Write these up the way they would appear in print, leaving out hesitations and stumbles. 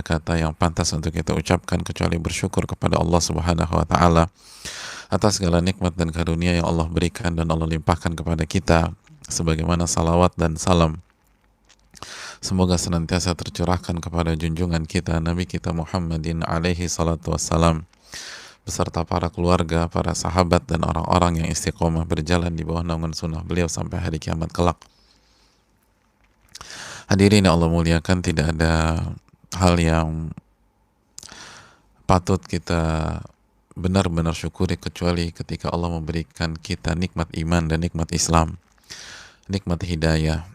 kata yang pantas untuk kita ucapkan kecuali bersyukur kepada Allah Subhanahu wa taala atas segala nikmat dan karunia yang Allah berikan dan Allah limpahkan kepada kita, sebagaimana salawat dan salam semoga senantiasa tercurahkan kepada junjungan kita Nabi kita Muhammadin alaihi salatu wassalam beserta para keluarga, para sahabat dan orang-orang yang istiqomah berjalan di bawah naungan sunnah beliau sampai hari kiamat kelak. Hadirin yang Allah muliakan, tidak ada hal yang patut kita benar-benar syukuri kecuali ketika Allah memberikan kita nikmat iman dan nikmat Islam, nikmat hidayah,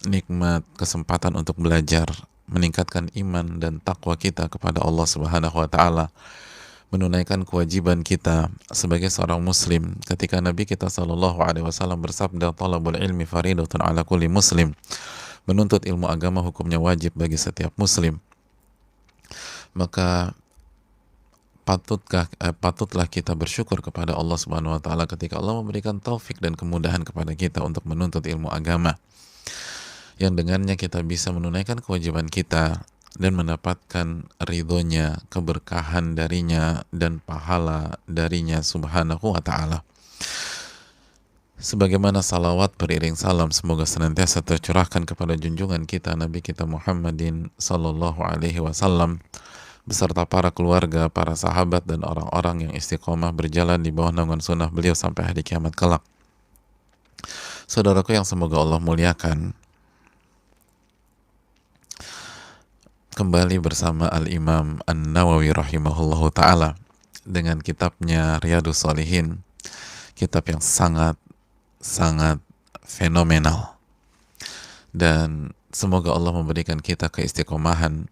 nikmat kesempatan untuk belajar, meningkatkan iman dan takwa kita kepada Allah Subhanahu wa taala, menunaikan kewajiban kita sebagai seorang muslim ketika Nabi kita sallallahu alaihi wasallam bersabda, "Talabul ilmi faridatun ala kulli muslim." Menuntut ilmu agama hukumnya wajib bagi setiap muslim. Maka patutlah kita bersyukur kepada Allah Subhanahu wa taala ketika Allah memberikan taufik dan kemudahan kepada kita untuk menuntut ilmu agama, yang dengannya kita bisa menunaikan kewajiban kita dan mendapatkan ridhonya, keberkahan darinya dan pahala darinya Subhanahu wa ta'ala. Sebagaimana salawat beriring salam semoga senantiasa tercurahkan kepada junjungan kita Nabi kita Muhammadin sallallahu alaihi wasallam beserta para keluarga, para sahabat dan orang-orang yang istiqomah berjalan di bawah naungan sunnah beliau sampai hari kiamat kelak. Saudaraku yang semoga Allah muliakan, kembali bersama Al-Imam An-Nawawi rahimahullahu ta'ala dengan kitabnya Riyadhus Shalihin, kitab yang sangat fenomenal, dan semoga Allah memberikan kita keistiqomahan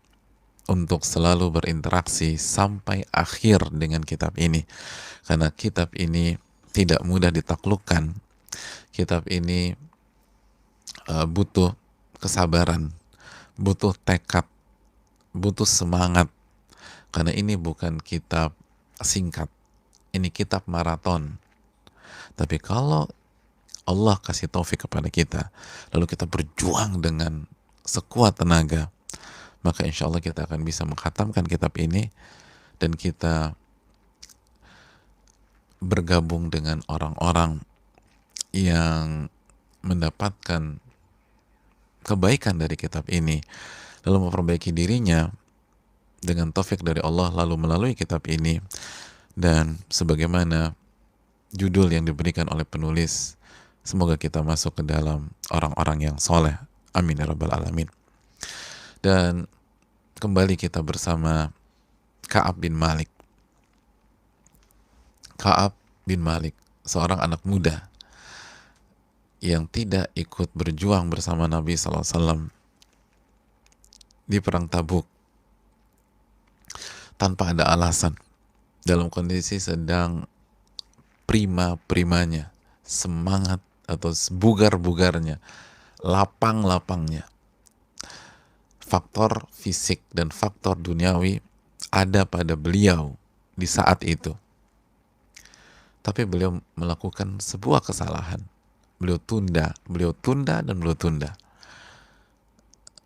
untuk selalu berinteraksi sampai akhir dengan kitab ini, karena kitab ini tidak mudah ditaklukkan. Kitab ini butuh kesabaran, butuh tekad, butuh semangat, karena ini bukan kitab singkat, ini kitab maraton. Tapi kalau Allah kasih taufik kepada kita, lalu kita berjuang dengan sekuat tenaga, maka insya Allah kita akan bisa menghatamkan kitab ini dan kita bergabung dengan orang-orang yang mendapatkan kebaikan dari kitab ini, lalu memperbaiki dirinya dengan taufik dari Allah lalu melalui kitab ini. Dan sebagaimana judul yang diberikan oleh penulis, semoga kita masuk ke dalam orang-orang yang soleh. Amin ya rabbal alamin. Dan kembali kita bersama Ka'ab bin Malik. Ka'ab bin Malik, seorang anak muda yang tidak ikut berjuang bersama Nabi SAW di perang Tabuk tanpa ada alasan, dalam kondisi sedang prima-primanya, semangat atau bugar-bugarnya, lapang-lapangnya. Faktor fisik dan faktor duniawi ada pada beliau di saat itu. Tapi beliau melakukan sebuah kesalahan. Beliau tunda.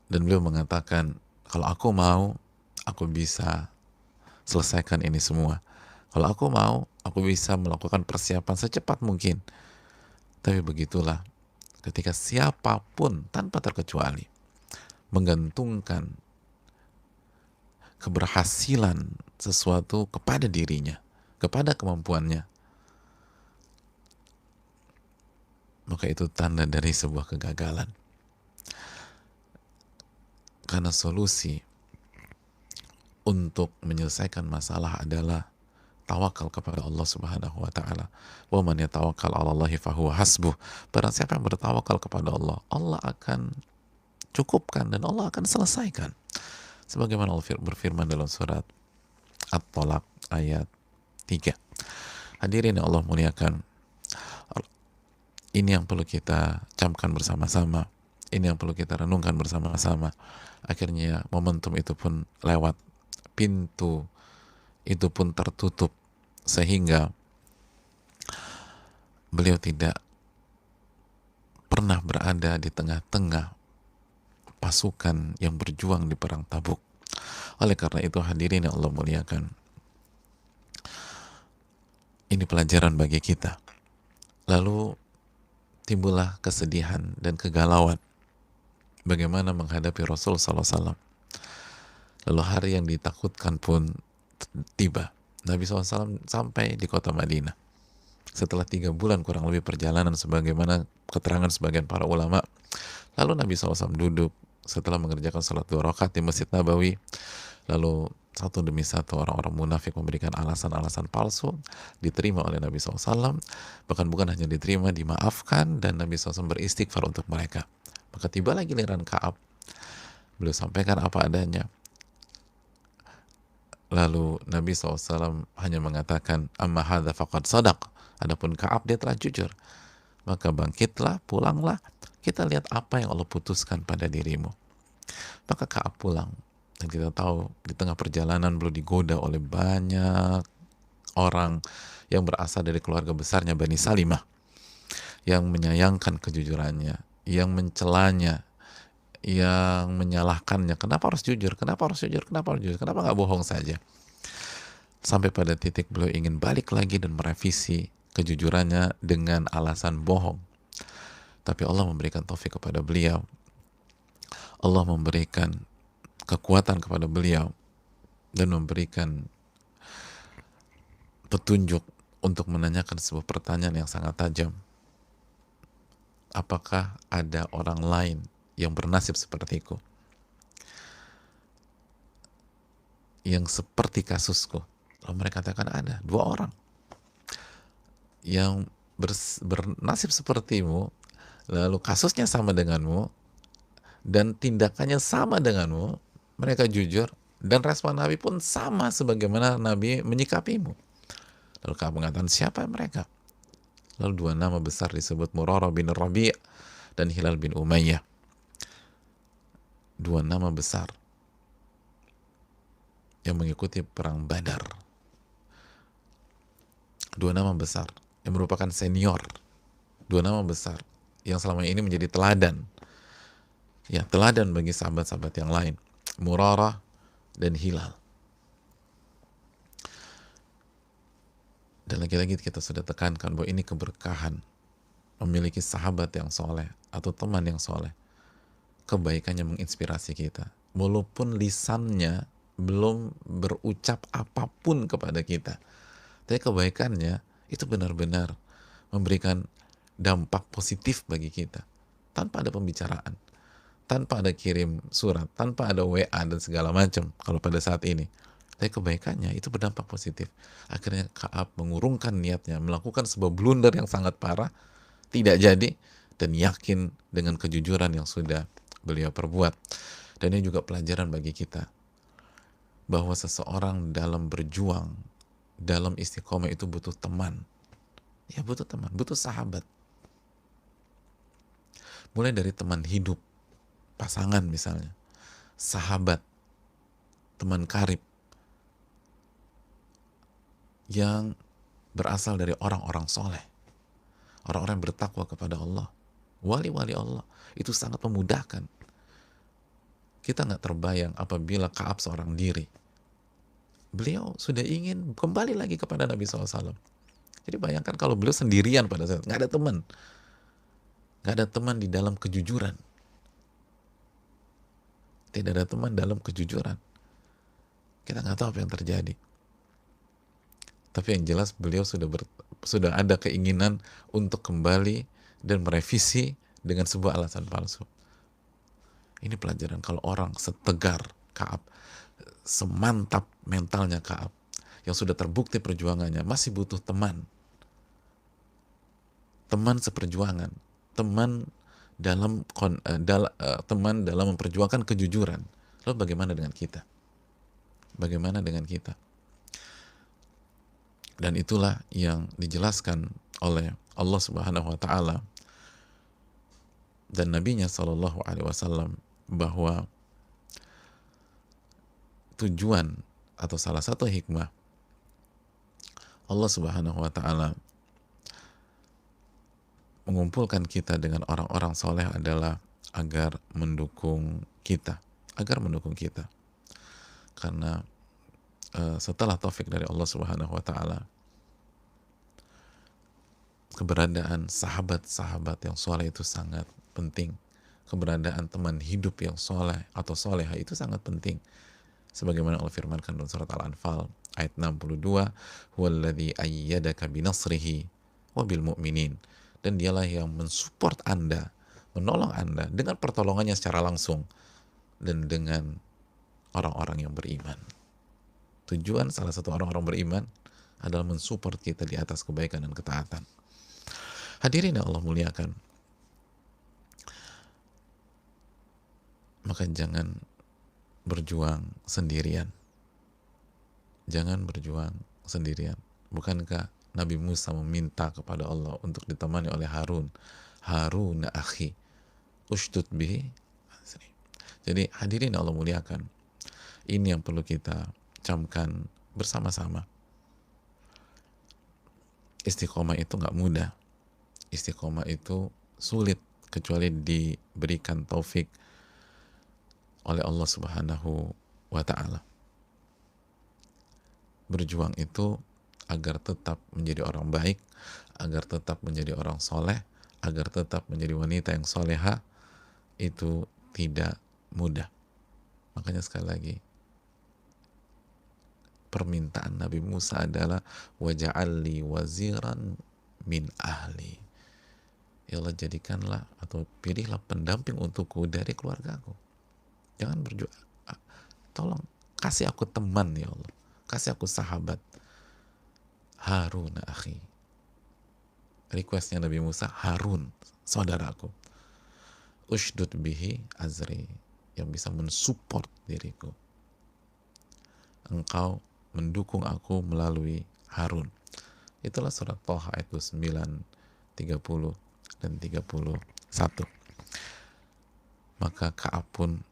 Dan beliau mengatakan, kalau aku mau, aku bisa selesaikan ini semua. Kalau aku mau, aku bisa melakukan persiapan secepat mungkin. Tapi begitulah, ketika siapapun tanpa terkecuali menggantungkan keberhasilan sesuatu kepada dirinya, kepada kemampuannya, maka itu tanda dari sebuah kegagalan. Karena solusi untuk menyelesaikan masalah adalah tawakal kepada Allah Subhanahu wa taala. Wa man yatawakkal 'ala Allahi fahuwa hasbuh. Barang siapa yang bertawakal kepada Allah, Allah akan cukupkan dan Allah akan selesaikan. Sebagaimana Allah berfirman dalam surat At-Talaq ayat 3. Hadirin yang Allah muliakan, ini yang perlu kita camkan bersama-sama, ini yang perlu kita renungkan bersama-sama. Akhirnya momentum itu pun lewat, pintu itu pun tertutup, sehingga beliau tidak pernah berada di tengah-tengah pasukan yang berjuang di perang Tabuk. Oleh karena itu hadirin yang Allah muliakan, ini pelajaran bagi kita. Lalu timbullah kesedihan dan kegalauan bagaimana menghadapi Rasul SAW. Lalu hari yang ditakutkan pun tiba. Nabi SAW sampai di kota Madinah setelah 3 bulan kurang lebih perjalanan sebagaimana keterangan sebagian para ulama. Lalu Nabi SAW duduk setelah mengerjakan salat 2 rakaat di Masjid Nabawi. Lalu satu demi satu orang-orang munafik memberikan alasan-alasan palsu, diterima oleh Nabi SAW. Bahkan bukan hanya diterima, dimaafkan, dan Nabi SAW beristighfar untuk mereka. Maka tiba lagi giliran Ka'ab. Beliau sampaikan apa adanya. Lalu Nabi SAW hanya mengatakan, amma hadza faqad sadaq. Adapun Ka'ab, dia telah jujur. Maka bangkitlah, pulanglah. Kita lihat apa yang Allah putuskan pada dirimu. Maka Ka'ab pulang. Dan kita tahu di tengah perjalanan beliau digoda oleh banyak orang yang berasal dari keluarga besarnya Bani Salimah, yang menyayangkan kejujurannya, yang mencelanya, yang menyalahkannya. Kenapa harus jujur? Kenapa harus jujur? Kenapa harus jujur? Kenapa nggak bohong saja? Sampai pada titik beliau ingin balik lagi dan merevisi kejujurannya dengan alasan bohong. Tapi Allah memberikan taufik kepada beliau. Allah memberikan kekuatan kepada beliau dan memberikan petunjuk untuk menanyakan sebuah pertanyaan yang sangat tajam. Apakah ada orang lain yang bernasib sepertiku, yang seperti kasusku? Lalu mereka katakan ada 2 orang yang bernasib sepertimu, lalu kasusnya sama denganmu, dan tindakannya sama denganmu. Mereka jujur, dan respon Nabi pun sama sebagaimana Nabi menyikapimu. Lalu Ka'ab mengatakan, siapa mereka? Lalu 2 nama besar disebut, Murarah bin Rabi' dan Hilal bin Umayyah. 2 nama besar yang mengikuti perang Badar. 2 nama besar yang merupakan senior. 2 nama besar yang selama ini menjadi teladan. Ya, teladan bagi sahabat-sahabat yang lain. Murarah dan Hilal. Dan lagi-lagi kita sudah tekankan bahwa ini keberkahan memiliki sahabat yang soleh atau teman yang soleh. Kebaikannya menginspirasi kita, walaupun lisannya belum berucap apapun kepada kita, tapi kebaikannya itu benar-benar memberikan dampak positif bagi kita tanpa ada pembicaraan, tanpa ada kirim surat, tanpa ada WA dan segala macam kalau pada saat ini. Tapi kebaikannya itu berdampak positif. Akhirnya Ka'ab mengurungkan niatnya, melakukan sebuah blunder yang sangat parah, tidak jadi, dan yakin dengan kejujuran yang sudah beliau perbuat. Dan ini juga pelajaran bagi kita, bahwa seseorang dalam berjuang, dalam istiqomah itu butuh teman. Ya, butuh teman, butuh sahabat. Mulai dari teman hidup, pasangan misalnya, sahabat, teman karib, yang berasal dari orang-orang soleh, orang-orang yang bertakwa kepada Allah, wali-wali Allah. Itu sangat memudahkan. Kita nggak terbayang apabila Ka'ab seorang diri, beliau sudah ingin kembali lagi kepada Nabi SAW. Jadi bayangkan kalau beliau sendirian pada saat nggak ada teman, nggak ada teman di dalam kejujuran, tidak ada teman dalam kejujuran, kita nggak tahu apa yang terjadi. Tapi yang jelas beliau sudah ada keinginan untuk kembali dan merevisi dengan sebuah alasan palsu. Ini pelajaran kalau orang setegar Ka'ab, semantap mentalnya Ka'ab, yang sudah terbukti perjuangannya, masih butuh teman. Teman seperjuangan, teman dalam teman dalam memperjuangkan kejujuran. Lalu bagaimana dengan kita? Bagaimana dengan kita? Dan itulah yang dijelaskan oleh Allah Subhanahu wa taala dan nabinya sallallahu alaihi wasallam, bahwa tujuan atau salah satu hikmah Allah Subhanahu wa taala mengumpulkan kita dengan orang-orang soleh adalah agar mendukung kita, Karena setelah taufik dari Allah Subhanahu wa taala, keberadaan sahabat-sahabat yang soleh itu sangat penting. Keberadaan teman hidup yang soleh atau soleha itu sangat penting. Sebagaimana Allah firmankan dalam surat Al-Anfal ayat 62, "Huwallazi ayyadaka binasrihi wa bil mu'minin." Dan dialah yang mensupport Anda, menolong Anda dengan pertolongannya secara langsung dan dengan orang-orang yang beriman. Tujuan salah satu orang-orang beriman adalah mensupport kita di atas kebaikan dan ketaatan. Hadirin yang Allah muliakan, maka jangan berjuang sendirian. Jangan berjuang sendirian. Bukankah Nabi Musa meminta kepada Allah untuk ditemani oleh Harun? Harun akhi, ushdud bihi. Jadi hadirin yang Allah muliakan, ini yang perlu kita camkan bersama-sama. Istiqomah itu nggak mudah. Istiqomah itu sulit kecuali diberikan taufik oleh Allah Subhanahu wa ta'ala. Berjuang itu agar tetap menjadi orang baik, agar tetap menjadi orang soleh, agar tetap menjadi wanita yang soleha, itu tidak mudah. Makanya sekali lagi, permintaan Nabi Musa adalah waja'alli waziran min ahli. Ya Allah, jadikanlah atau pilihlah pendamping untukku dari keluargaku. Jangan berjuang, tolong kasih aku teman ya Allah, kasih aku sahabat. Harun akhi, requestnya Nabi Musa, Harun saudaraku, ushdud bihi azri, yang bisa mensupport diriku, engkau mendukung aku melalui Harun. Itulah surat Thaha ayat 29, 30 dan 31. Maka Ka'ab pun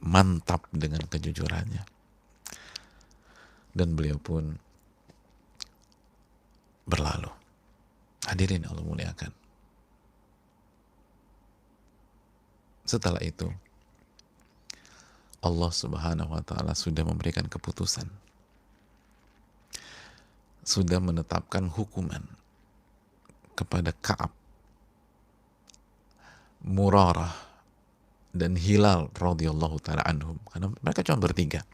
mantap dengan kejujurannya, dan beliau pun berlalu. Hadirin Allah muliakan, setelah itu Allah Subhanahu wa ta'ala sudah memberikan keputusan, sudah menetapkan hukuman kepada Ka'ab, Murarah, dan Hilal radhiyallahu ta'ala anhum, karena mereka cuma bertiga.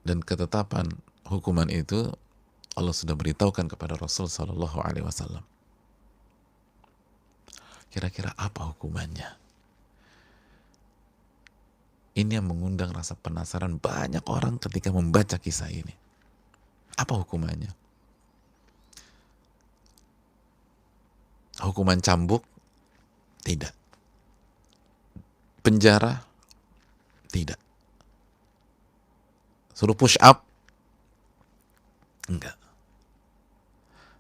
Dan ketetapan hukuman itu Allah sudah beritahukan kepada Rasul Sallallahu Alaihi Wasallam. Kira-kira apa hukumannya? Ini yang mengundang rasa penasaran banyak orang ketika membaca kisah ini. Apa hukumannya? Hukuman cambuk? Tidak. Penjara? Tidak. Suruh push up? Enggak.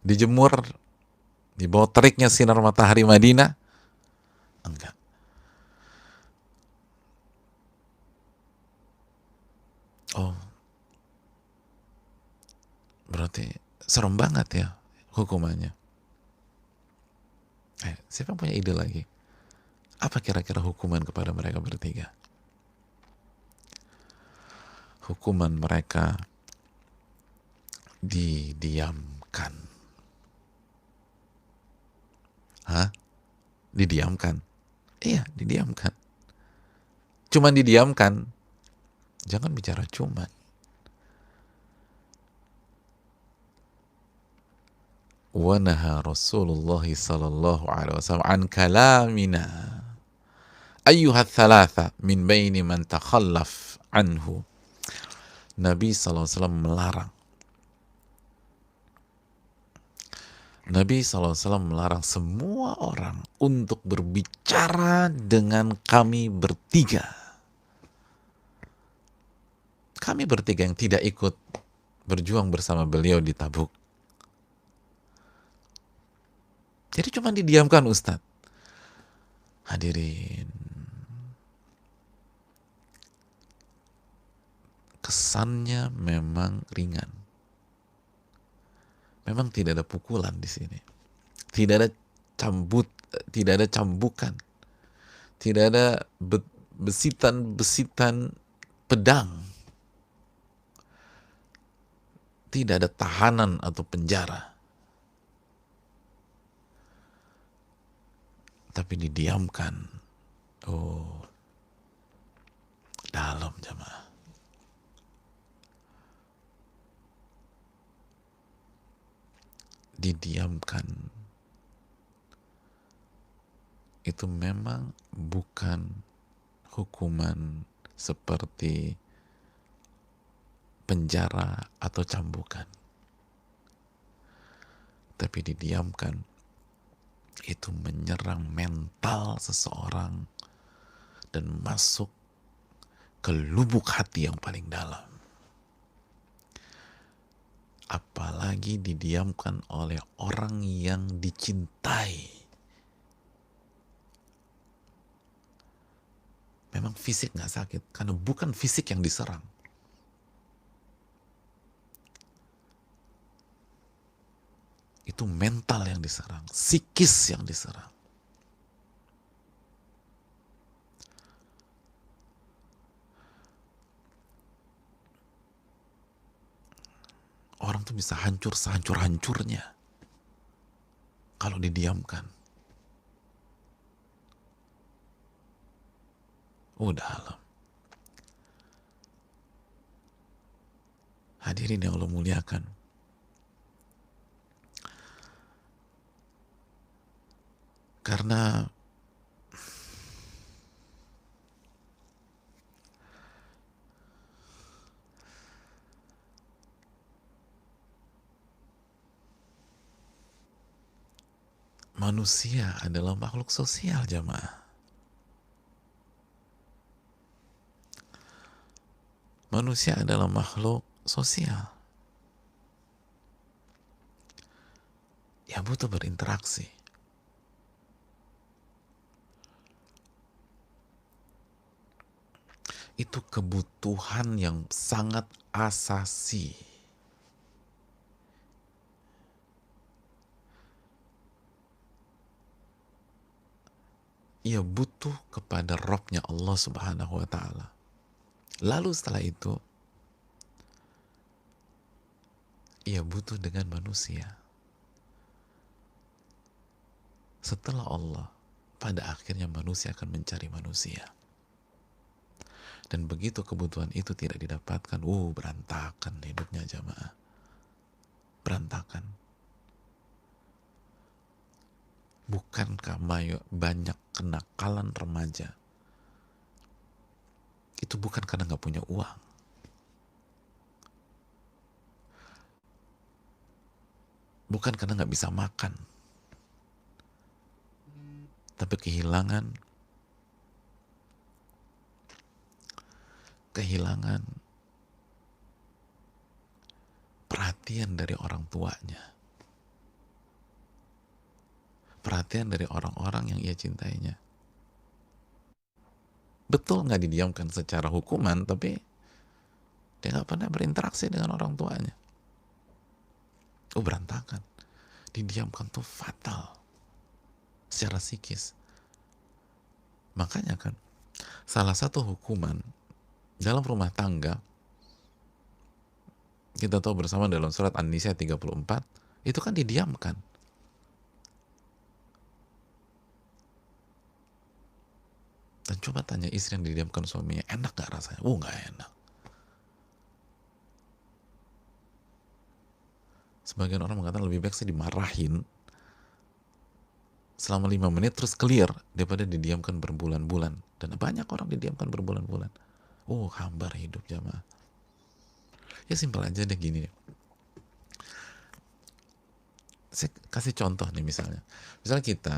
Dijemur di bawah teriknya sinar matahari Madinah? Enggak. Oh, berarti serem banget ya hukumannya. Siapa punya ide lagi? Apa kira-kira hukuman kepada mereka bertiga? Hukuman mereka didiamkan. Hah? Didiamkan? Iya, didiamkan. Cuman didiamkan. Jangan bicara cuman. Wa naha Rasulullah sallallahu alaihi wasallam an kalamina ayyuhat thalatha min baini man takhallaf anhu. Nabi SAW melarang. Nabi SAW melarang semua orang untuk berbicara dengan kami bertiga. Kami bertiga yang tidak ikut berjuang bersama beliau di Tabuk. Jadi cuma didiamkan Ustadz. Hadirin, kesannya memang ringan. Memang tidak ada pukulan di sini. Tidak ada tidak ada cambukan. Tidak ada besitan-besitan pedang, tidak ada tahanan atau penjara, tapi didiamkan. Oh, dalam jamaah. Didiamkan. Itu memang bukan hukuman seperti penjara atau cambukan, tapi didiamkan itu menyerang mental seseorang dan masuk ke lubuk hati yang paling dalam. Apalagi didiamkan oleh orang yang dicintai. Memang fisik nggak sakit, karena bukan fisik yang diserang. Itu mental yang diserang, psikis yang diserang. Orang tuh bisa hancur sehancur-hancurnya kalau didiamkan. Udah alam. Hadirin yang Allah muliakan. Karena manusia adalah makhluk sosial jamaah. Manusia adalah makhluk sosial. Ya butuh berinteraksi. Itu kebutuhan yang sangat asasi. Ia butuh kepada Rabb-Nya Allah Subhanahu wa Ta'ala. Lalu setelah itu, ia butuh dengan manusia. Setelah Allah, pada akhirnya manusia akan mencari manusia. Dan begitu kebutuhan itu tidak didapatkan, berantakan hidupnya jamaah. Berantakan. Bukankah banyak kenakalan remaja? Itu bukan karena nggak punya uang. Bukan karena nggak bisa makan. Tapi kehilangan perhatian dari orang tuanya. Perhatian dari orang-orang yang ia cintainya. Betul nggak didiamkan secara hukuman, tapi dia nggak pernah berinteraksi dengan orang tuanya. Berantakan. Didiamkan tuh fatal secara psikis. Makanya kan, salah satu hukuman dalam rumah tangga, kita tahu bersama dalam surat An-Nisa 34, itu kan didiamkan. Dan coba tanya istri yang didiamkan suaminya, enak gak rasanya? Gak enak. Sebagian orang mengatakan lebih baik sih dimarahin selama 5 menit terus clear daripada didiamkan berbulan-bulan. Dan banyak orang didiamkan berbulan-bulan. Hambar hidup jamaah. Ya simpel aja deh gini. Saya kasih contoh nih misalnya. Misalnya kita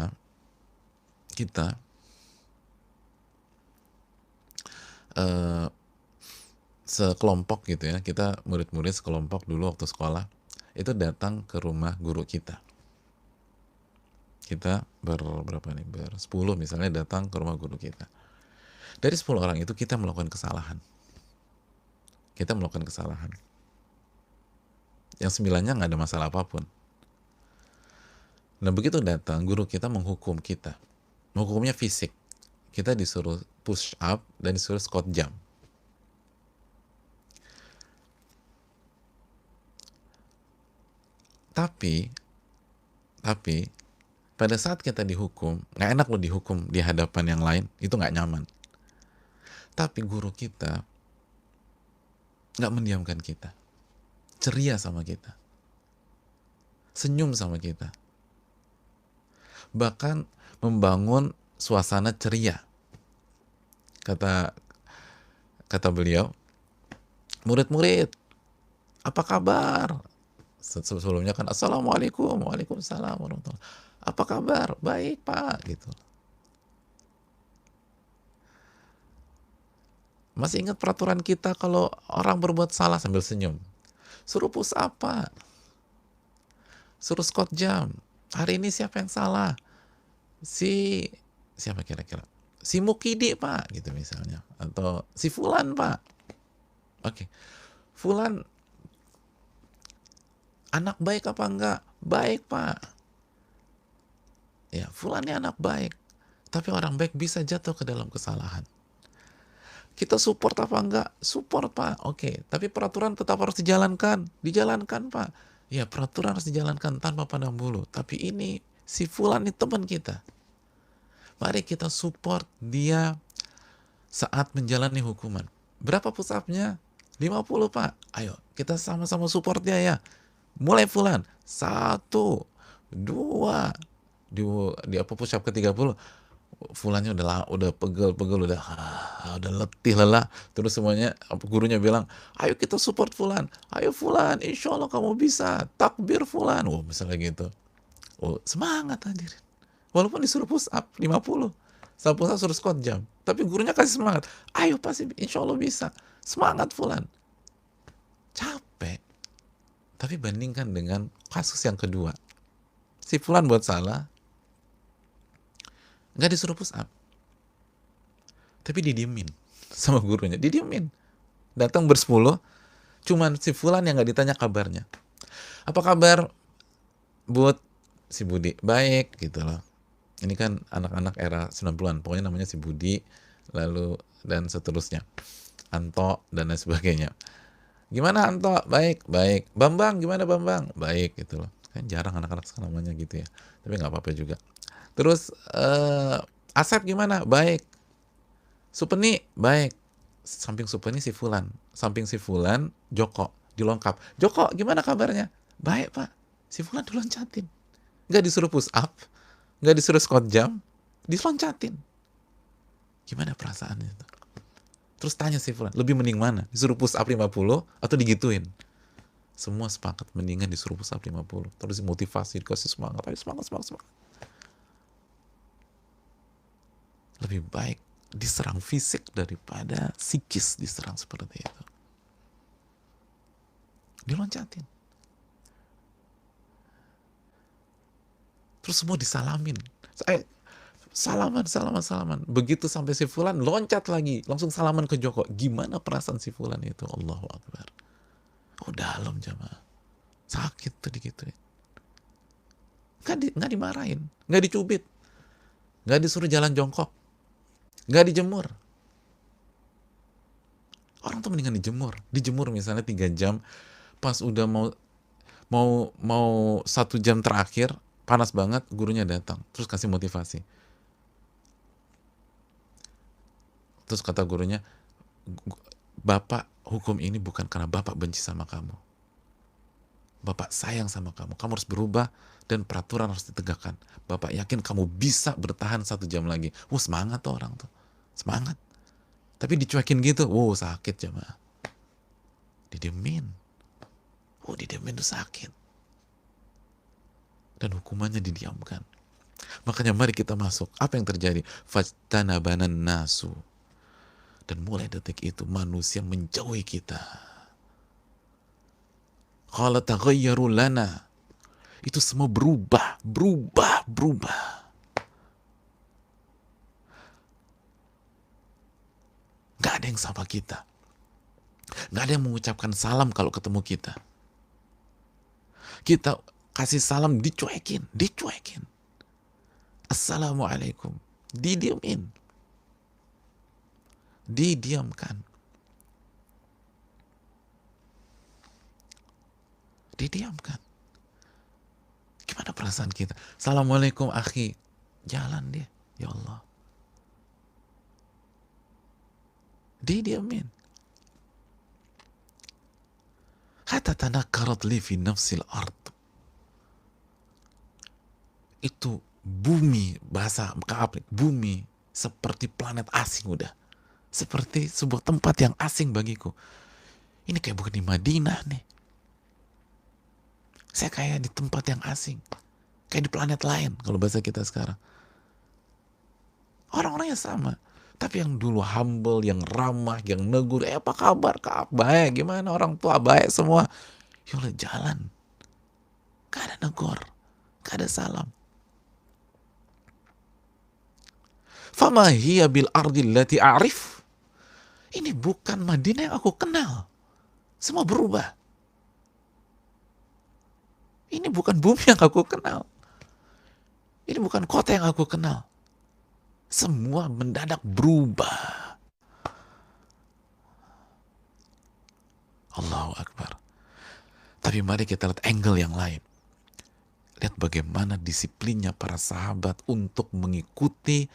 sekelompok gitu ya, kita murid-murid sekelompok dulu waktu sekolah, itu datang ke rumah guru kita. Kita ber-10 misalnya datang ke rumah guru kita. Dari 10 orang itu kita melakukan kesalahan. Yang 9-nya nggak ada masalah apapun. Nah begitu datang, guru kita menghukum kita. Menghukumnya fisik. Kita disuruh push up dan disuruh squat jump. Tapi pada saat kita dihukum, nggak enak loh dihukum di hadapan yang lain, itu nggak nyaman. Tapi guru kita nggak mendiamkan kita, ceria sama kita, senyum sama kita, bahkan membangun suasana ceria. Kata beliau, murid-murid, apa kabar? Sebelumnya kan assalamualaikum, waalaikumsalam warahmatullahi. Apa kabar? Baik pak, gitu. Masih ingat peraturan kita kalau orang berbuat salah, sambil senyum, suruh push up pak, suruh squat jump. Hari ini siapa yang salah? Siapa kira-kira? Si Mukidi pak, gitu misalnya, atau si Fulan pak. Oke, Fulan anak baik apa enggak? Baik pak. Ya, Fulan ini anak baik, tapi orang baik bisa jatuh ke dalam kesalahan. Kita support apa enggak? Support pak. Oke, tapi peraturan tetap harus dijalankan. Dijalankan pak. Ya, peraturan harus dijalankan tanpa pandang bulu. Tapi ini si Fulan ini teman kita. Mari kita support dia saat menjalani hukuman. Berapa push up-nya? 50 pak. Ayo, kita sama-sama support dia ya. Mulai Fulan. 1, 2. Di apa push up ke 30. Fulannya udah pegel, udah letih lelah. Terus semuanya gurunya bilang, ayo kita support Fulan. Ayo Fulan, insya Allah kamu bisa. Takbir Fulan. Misalnya gitu. Semangat hadirin. Walaupun disuruh push up 50. Sama push up suruh squat jump. Tapi gurunya kasih semangat. Ayo pasti insya Allah bisa. Semangat Fulan. Capek. Tapi bandingkan dengan kasus yang kedua. Si Fulan buat salah, nggak disuruh push up, tapi didiemin sama gurunya, didiemin. Datang bersepuluh, cuman si Fulan yang nggak ditanya kabarnya. Apa kabar buat si Budi? Baik, gitu loh. Ini kan anak-anak era 90-an, pokoknya namanya si Budi, lalu dan seterusnya. Anto, dan lain sebagainya. Gimana Anto? Baik, baik. Bambang, gimana Bambang? Baik, gitu loh. Kan jarang anak-anak sekarang namanya gitu ya. Tapi nggak apa-apa juga. Terus Asep gimana? Baik. Supeni? Baik. Samping Supeni si Fulan. Samping si Fulan, Joko. Dilengkap. Joko gimana kabarnya? Baik pak. Si Fulan diloncatin. Nggak disuruh push up. Nggak disuruh squat jump. Diloncatin. Gimana perasaannya itu? Terus tanya si Fulan, lebih mending mana? Disuruh push up 50 atau digituin? Semua sepakat mendingan disuruh push up 50. Terus motivasi, dikasih semangat. Ayo semangat. Lebih baik diserang fisik daripada psikis diserang seperti itu. Diloncatin. Terus semua disalamin. Salaman. Begitu sampai si Fulan, loncat lagi. Langsung salaman ke Joko. Gimana perasaan si Fulan itu? Allahu Akbar. Dalam jamaah. Sakit tuh digituin. Nggak dimarahin. Nggak dicubit. Nggak disuruh jalan jongkok. Nggak dijemur. Orang tuh mendingan dijemur misalnya 3 jam, pas udah mau 1 jam terakhir, panas banget, gurunya datang terus kasih motivasi. Terus kata gurunya, Bapak hukum ini bukan karena Bapak benci sama kamu, Bapak sayang sama kamu harus berubah dan peraturan harus ditegakkan. Bapak yakin kamu bisa bertahan 1 jam lagi. Semangat tuh orang tuh. Semangat. Tapi dicuekin gitu. Sakit jemaah. Didiemin. Didiemin tuh sakit. Dan hukumannya didiamkan. Makanya mari kita masuk. Apa yang terjadi? Fajtanabanan nasu. Dan mulai detik itu manusia menjauhi kita. Qala taghayyaru lana. Itu semua berubah. Gak ada yang sama kita. Gak ada yang mengucapkan salam kalau ketemu kita. Kita kasih salam dicuekin. Assalamualaikum. Didiemin. Didiamkan. Didiamkan. Gimana perasaan kita? Assalamualaikum akhi. Jalan dia. Ya Allah. Didiamin. Hatta tanakkarat li fi nafsil ard. Itu bumi, bahasa Kaab, bumi seperti planet asing udah. Seperti sebuah tempat yang asing bagiku. Ini kayak bukan di Madinah nih. Saya kayak di tempat yang asing. Kayak di planet lain kalau bahasa kita sekarang. Orang-orangnya sama. Tapi yang dulu humble, yang ramah, yang negur, apa kabar? Kaab, baik, gimana orang tua? Baik semua. Yolah jalan. Gak ada negur. Gak ada salam. Fama hiya bil ardil lati a'rif. Ini bukan Madinah yang aku kenal. Semua berubah. Ini bukan bumi yang aku kenal. Ini bukan kota yang aku kenal. Semua mendadak berubah. Allahu Akbar. Tapi mari kita lihat angle yang lain. Lihat bagaimana disiplinnya para sahabat untuk mengikuti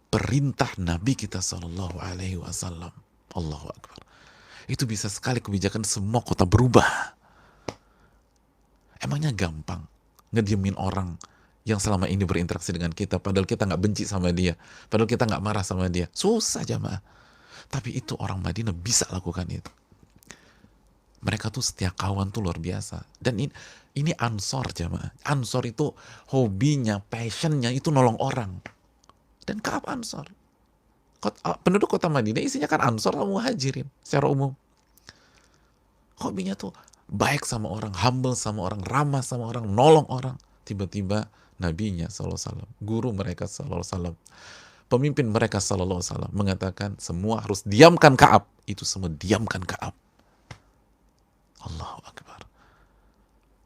perintah Nabi kita Sallallahu Alaihi Wasallam. Allahu Akbar. Itu bisa sekali kebijakan semua kota berubah. Emangnya gampang ngediemin orang yang selama ini berinteraksi dengan kita, padahal kita nggak benci sama dia, padahal kita nggak marah sama dia. Susah jamaah. Tapi itu orang Madinah bisa lakukan itu. Mereka tuh setia kawan tuh luar biasa. Dan ini Ansor jamaah. Ansor itu hobinya, passionnya itu nolong orang. Dan Kaab Ansor. Penduduk kota Madinah isinya kan Ansor sama Muhajirin secara umum. Hobinya tuh baik sama orang, humble sama orang, ramah sama orang, nolong orang. Tiba-tiba nabinya SAW, guru mereka SAW, pemimpin mereka SAW mengatakan semua harus diamkan Kaab. Itu semua diamkan Kaab. Allahu Akbar.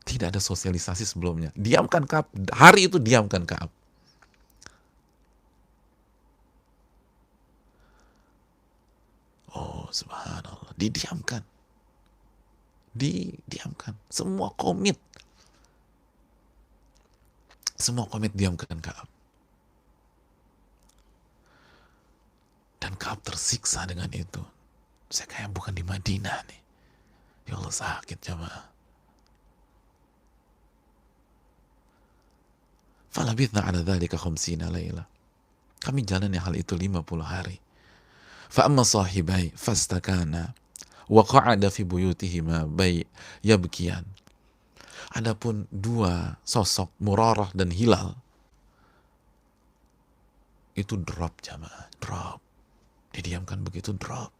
Tidak ada sosialisasi sebelumnya. Diamkan Kaab. Hari itu diamkan Kaab. Oh subhanallah. Didiamkan. Didiamkan. Semua komit diamkan Kaab. Dan Kaab tersiksa dengan itu. Saya kayak bukan di Madinah nih. Ya Allah sakit jamaah. Falabithna ala dhalika khamsina layla. Kami jalani hal itu 50 hari. Fa'amma sahibai fastakana wa qa'ada fi buyutihima yabkiyan. Adapun dua sosok Murarah dan Hilal itu drop jamaah, drop. Didiamkan begitu drop.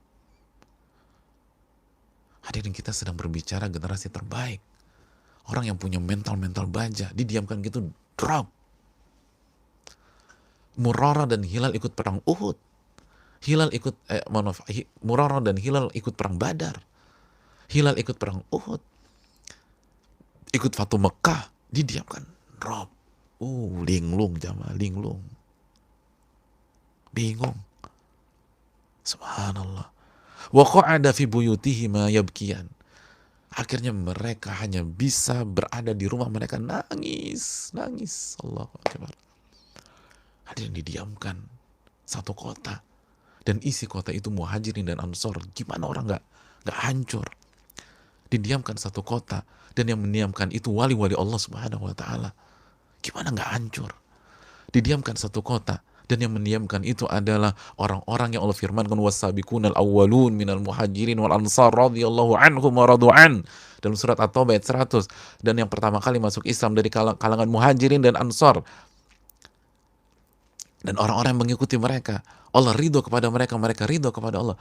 Hadirin, kita sedang berbicara generasi terbaik. Orang yang punya mental baja, didiamkan gitu drop. Murarah dan Hilal ikut perang Uhud. Murarah dan Hilal ikut perang Badar. Hilal ikut perang Uhud. Ikut Fatu Mekah, didiamkan drop. Linglung jamaah, linglung. Bingung. Subhanallah. Wa qa'ada fi buyutihima yabkiyan. Akhirnya mereka hanya bisa berada di rumah mereka nangis. Allahu Akbar. Hadirin, didiamkan satu kota. Dan isi kota itu Muhajirin dan Ansor. Gimana orang nggak hancur? Didiamkan satu kota. Dan yang mendiamkan itu wali-wali Allah Subhanahu wa Ta'ala. Gimana nggak hancur? Didiamkan satu kota. Dan yang mendiamkan itu adalah orang-orang yang Allah firmankan wasabiqunal awwalun minal muhajirin wal ansar radhiyallahu anhum wa radu'an, dalam surat At-Taubah ayat 100. Dan yang pertama kali masuk Islam dari kalangan muhajirin dan ansar, dan orang-orang yang mengikuti mereka, Allah ridho kepada mereka, mereka ridho kepada Allah.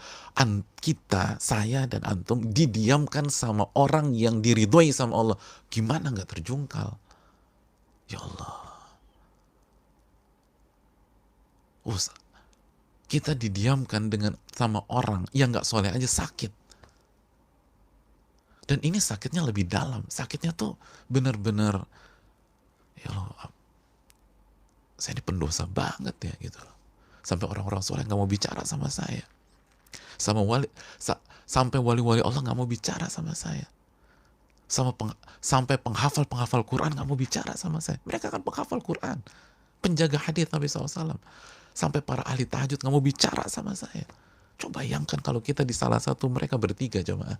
Kita, saya dan antum didiamkan sama orang yang diridhoi sama Allah. Gimana nggak terjungkal? Ya Allah. Kita didiamkan sama orang yang nggak soleh aja sakit. Dan ini sakitnya lebih dalam. Sakitnya tuh bener-bener, ya Allah, saya ini pendosa banget ya gitu loh. Sampai orang-orang soleh nggak mau bicara sama saya. Sama sampai wali-wali Allah nggak mau bicara sama saya. Sampai penghafal Quran nggak mau bicara sama saya. Mereka kan penghafal Quran, penjaga hadis Nabi SAW. Sampai para ahli tahajud nggak mau bicara sama saya. Coba bayangkan kalau kita di salah satu mereka bertiga jemaah.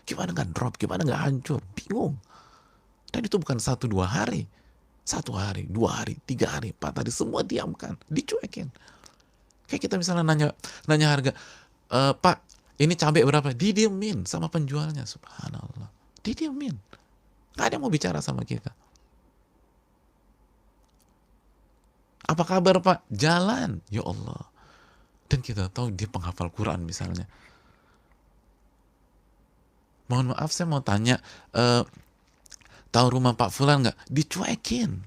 Gimana nggak drop, gimana nggak hancur, bingung. Dan itu bukan 1-2 hari. 1 hari, 2 hari, 3 hari, 4 hari, semua diamkan, dicuekin. Kayak kita misalnya nanya harga, Pak, ini cabai berapa? Didiemin sama penjualnya, subhanallah. Didiemin. Gak ada yang mau bicara sama kita. Apa kabar Pak? Jalan. Ya Allah. Dan kita tahu dia penghafal Quran misalnya. Mohon maaf saya mau tanya, tahu rumah Pak Fulan nggak? Dicuekin.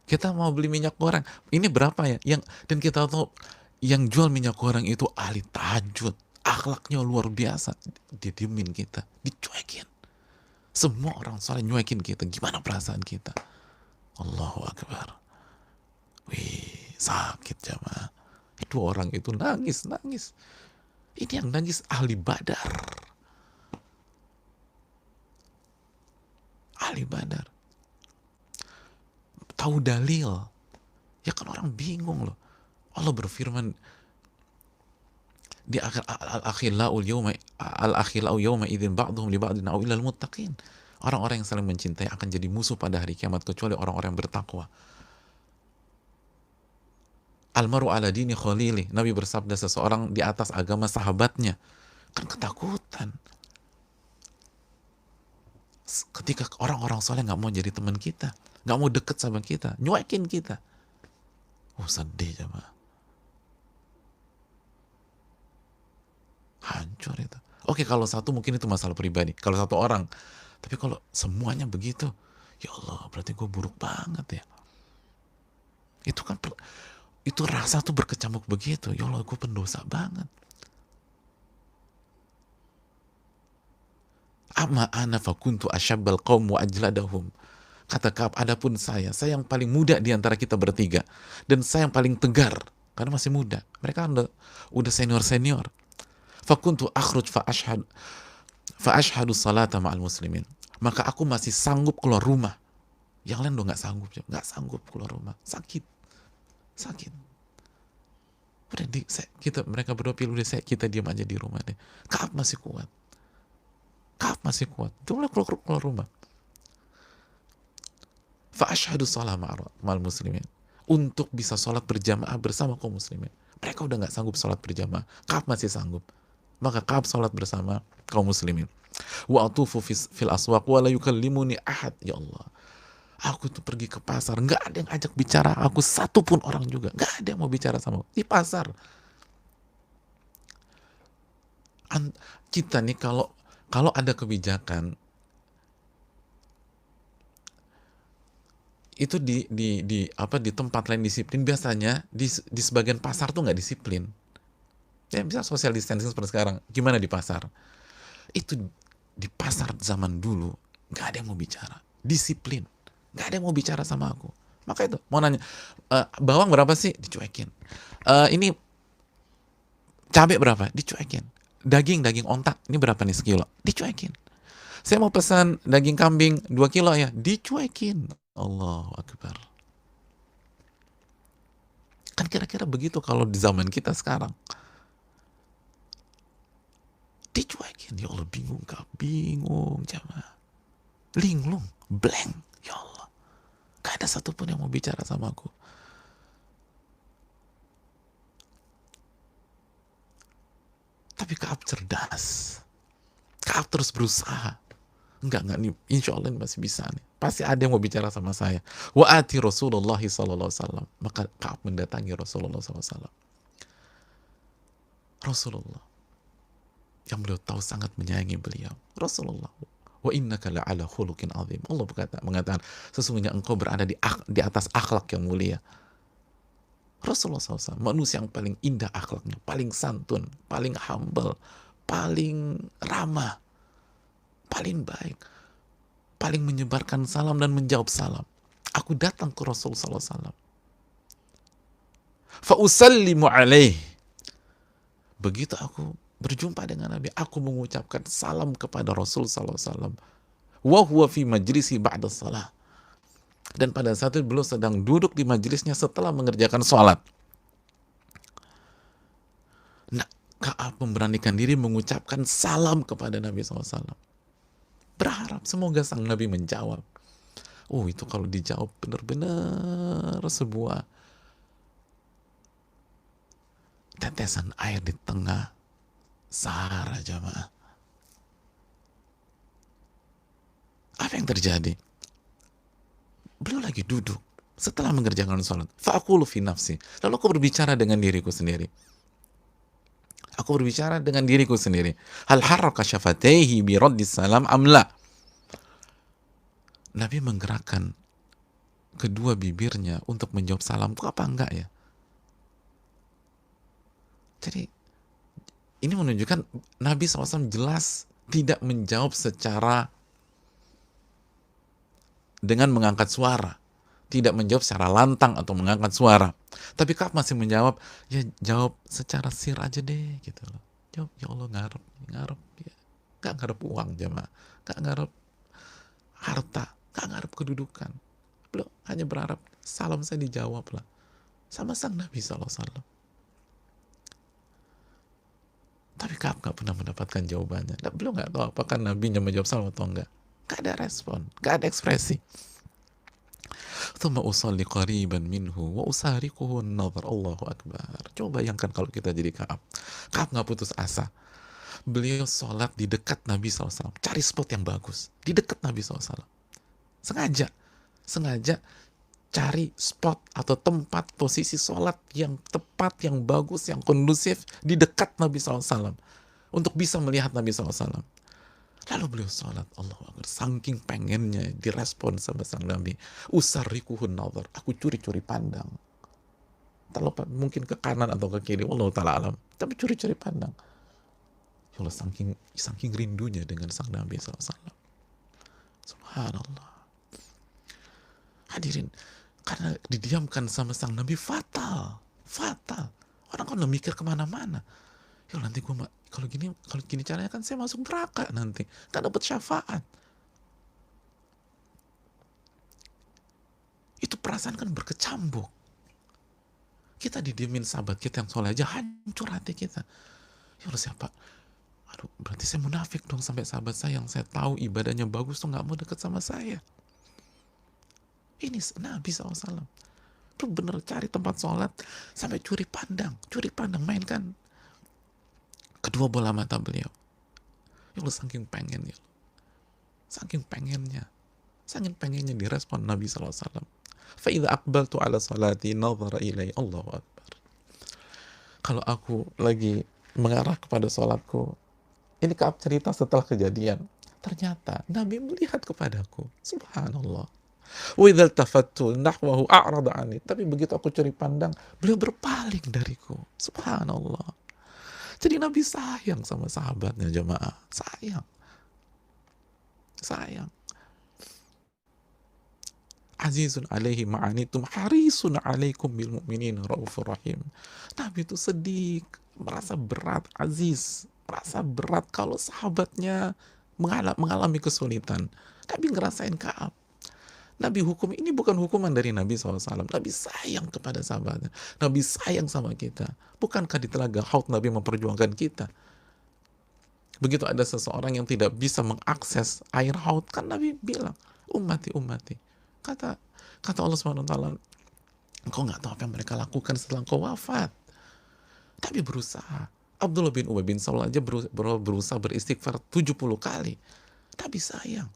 Kita mau beli minyak goreng, ini berapa ya? Dan kita tahu yang jual minyak goreng itu ahli tahajud, akhlaknya luar biasa. Dia diemin kita, dicuekin. Semua orang soleh nyuekin kita. Gimana perasaan kita? Allahu Akbar. Wih, sakit jamaah. Itu orang itu nangis. Ini yang nangis ahli Badar. Ahli Badar. Tahu dalil. Ya kan orang bingung loh. Allah berfirman di akhir al-akhillau yawma idzin ba'dhum li ba'din aw illal muttaqin. Orang-orang yang saling mencintai akan jadi musuh pada hari kiamat kecuali orang-orang yang bertakwa. Almaru ala dini khalili. Nabi bersabda seseorang di atas agama sahabatnya. Kan ketakutan. Ketika orang-orang soleh nggak mau jadi teman kita, nggak mau deket sama kita, nyuekin kita. Oh sedih jemaah. Hancur itu. Oke, kalau satu mungkin itu masalah pribadi. Kalau satu orang. Tapi kalau semuanya begitu, ya Allah, berarti gue buruk banget ya. Itu kan, itu rasa tuh berkecamuk begitu. Ya Allah, gue pendosa banget. Amma ana fakuntu asyabbal qaum wa ajladahum. Kata Ka'ab, adapun saya yang paling muda di antara kita bertiga. Dan saya yang paling tegar. Karena masih muda. Mereka udah senior-senior. Fakuntu akhruj fa ashhadu salata ma'al muslimin. Maka aku masih sanggup keluar rumah. Yang lain udah nggak sanggup keluar rumah. Sakit. Udah mereka berdua pilih kita diam aja di rumah deh. Ka'ab masih kuat. Dia keluar rumah. Fa ashhadu salata ma'al muslimin. Untuk bisa sholat berjamaah bersama kaum muslimin. Mereka udah nggak sanggup sholat berjamaah. Ka'ab masih sanggup. Maka Ka'ab sholat bersama kaum muslimin. Wa atufu fil aswaq wa la yukallimuni ahad. Ya Allah, aku tuh pergi ke pasar, nggak ada yang ajak bicara aku, satu pun orang juga, nggak ada yang mau bicara sama aku. Di pasar kita nih, kalau ada kebijakan itu di tempat lain disiplin, biasanya di sebagian pasar tuh nggak disiplin. Ya bisa social distancing seperti sekarang. Gimana di pasar? Itu di pasar zaman dulu nggak ada yang mau bicara, disiplin, nggak ada yang mau bicara sama aku. Maka itu mau nanya, bawang berapa sih? Dicuekin. Ini cabai berapa? Dicuekin. Daging ontak ini berapa nih sekilo? Dicuekin. Saya mau pesan daging kambing 2 kilo ya, dicuekin. Allahu Akbar. Kan kira-kira begitu kalau di zaman kita sekarang. Dicuekin. Ya Allah, bingung jamaah. Linglung, blank. Ya Allah, gak ada satupun yang mau bicara sama aku. Tapi Ka'ab cerdas. Ka'ab terus berusaha. Enggak nih, insya Allah masih bisa nih. Pasti ada yang mau bicara sama saya. Wa ati Rasulullah SAW. Maka Ka'ab mendatangi Rasulullah SAW. Rasulullah yang beliau tahu sangat menyayangi beliau. Rasulullah, wa innaka la'ala khuluqin azim. Allah mengatakan, sesungguhnya engkau berada di atas akhlak yang mulia. Rasulullah SAW, manusia yang paling indah akhlaknya, paling santun, paling humble, paling ramah, paling baik, paling menyebarkan salam dan menjawab salam. Aku datang ke Rasul sallallahu alaihi wasallam. Fa usallimu alaih. Begitu aku berjumpa dengan Nabi, aku mengucapkan salam kepada Rasul sallallahu alaihi wasallam. Wa huwa fi majlisi ba'da shalah. Dan pada saat itu beliau sedang duduk di majelisnya setelah mengerjakan sholat. Nah, Ka'ab memberanikan diri mengucapkan salam kepada Nabi SAW. Berharap semoga sang Nabi menjawab. Oh, itu kalau dijawab benar-benar sebuah tetesan air di tengah Sahara, jamaah. Apa yang terjadi? Beliau lagi duduk setelah mengerjakan sholat. Fa'aqulu fi nafsi. Lalu aku berbicara dengan diriku sendiri. Aku berbicara dengan diriku sendiri. Hal harraka syafataihi bi raddis salam amla. Nabi menggerakkan kedua bibirnya untuk menjawab salamku apa enggak ya? Jadi ini menunjukkan Nabi SAW jelas tidak menjawab secara dengan mengangkat suara, tidak menjawab secara lantang atau mengangkat suara. Tapi Ka'ab masih menjawab, ya jawab secara sir aja deh gitu loh. Jawab, ya Allah ngarep ya. Gak ngarep uang jamaah, gak ngarep harta, gak ngarep kedudukan. Beliau hanya berharap salam saya dijawab lah sama sang Nabi SAW. Tapi Ka'ab gak pernah mendapatkan jawabannya. Nah, beliau gak tahu apakah Nabinya menjawab salam atau enggak. Gak ada respon, gak ada ekspresi. Thumma usalli qariban minhu wa usarikuhu an-nadhar. Allahu Akbar. Coba bayangkan kalau kita jadi Ka'ab. Ka'ab gak putus asa. Beliau sholat di dekat Nabi SAW. Cari spot yang bagus. Di dekat Nabi SAW. Sengaja cari spot atau tempat posisi sholat yang tepat, yang bagus, yang kondusif di dekat Nabi SAW. Untuk bisa melihat Nabi SAW. Lalu beliau sholat, Allahu Akbar, saking pengennya direspon sama sang Nabi. Usarikuhun nazar, aku curi-curi pandang. Terlepas mungkin ke kanan atau ke kiri, wallahu ta'ala alam. Tapi curi-curi pandang. Ya Allah, saking rindunya dengan sang Nabi SAW. Subhanallah. Hadirin, karena didiamkan sama sang Nabi fatal. Orang kan udah mikir kemana-mana. Ya nanti kalau gini caranya kan saya masuk neraka nanti, kan dapat syafaat. Itu perasaan kan berkecambuk. Kita didiemin sahabat kita yang soleh aja hancur hati kita. Ya Allah, siapa? Aduh, berarti saya munafik dong sampai sahabat saya yang saya tahu ibadahnya bagus tuh nggak mau deket sama saya. Ini Nabi SAW. Lu bener cari tempat sholat sampai curi pandang, mainkan kedua bola mata beliau. Ya Allah, saking pengennya direspon Nabi SAW. Fa'idha aqbaltu ala salati nadhara ilai. Allahu Akbar. Kalau aku lagi mengarah kepada sholatku, ini Ka'ab cerita setelah kejadian, ternyata Nabi melihat kepadaku. Subhanallah. Wa idza tafattu nahwahu a'rada anni. Tapi begitu aku curi pandang, beliau berpaling dariku. Subhanallah. Jadi Nabi sayang sama sahabatnya, jemaah. Sayang. Azizun alaihi ma'anitum harisun alaikum bil mu'minin raufur rahim. Nabi itu sedih, merasa berat, merasa berat kalau sahabatnya mengalami kesulitan. Nabi ngerasain Ka'ab. Nabi hukum ini bukan hukuman dari Nabi SAW. Nabi sayang kepada sahabatnya. Nabi sayang sama kita. Bukankah di telaga Haud Nabi memperjuangkan kita? Begitu ada seseorang yang tidak bisa mengakses air Haud, kan Nabi bilang, ummati. Kata Allah SWT, engkau nggak tahu apa yang mereka lakukan setelah engkau wafat. Tapi berusaha. Abdullah bin Ubay bin Salul aja berusaha beristighfar 70 kali. Nabi sayang.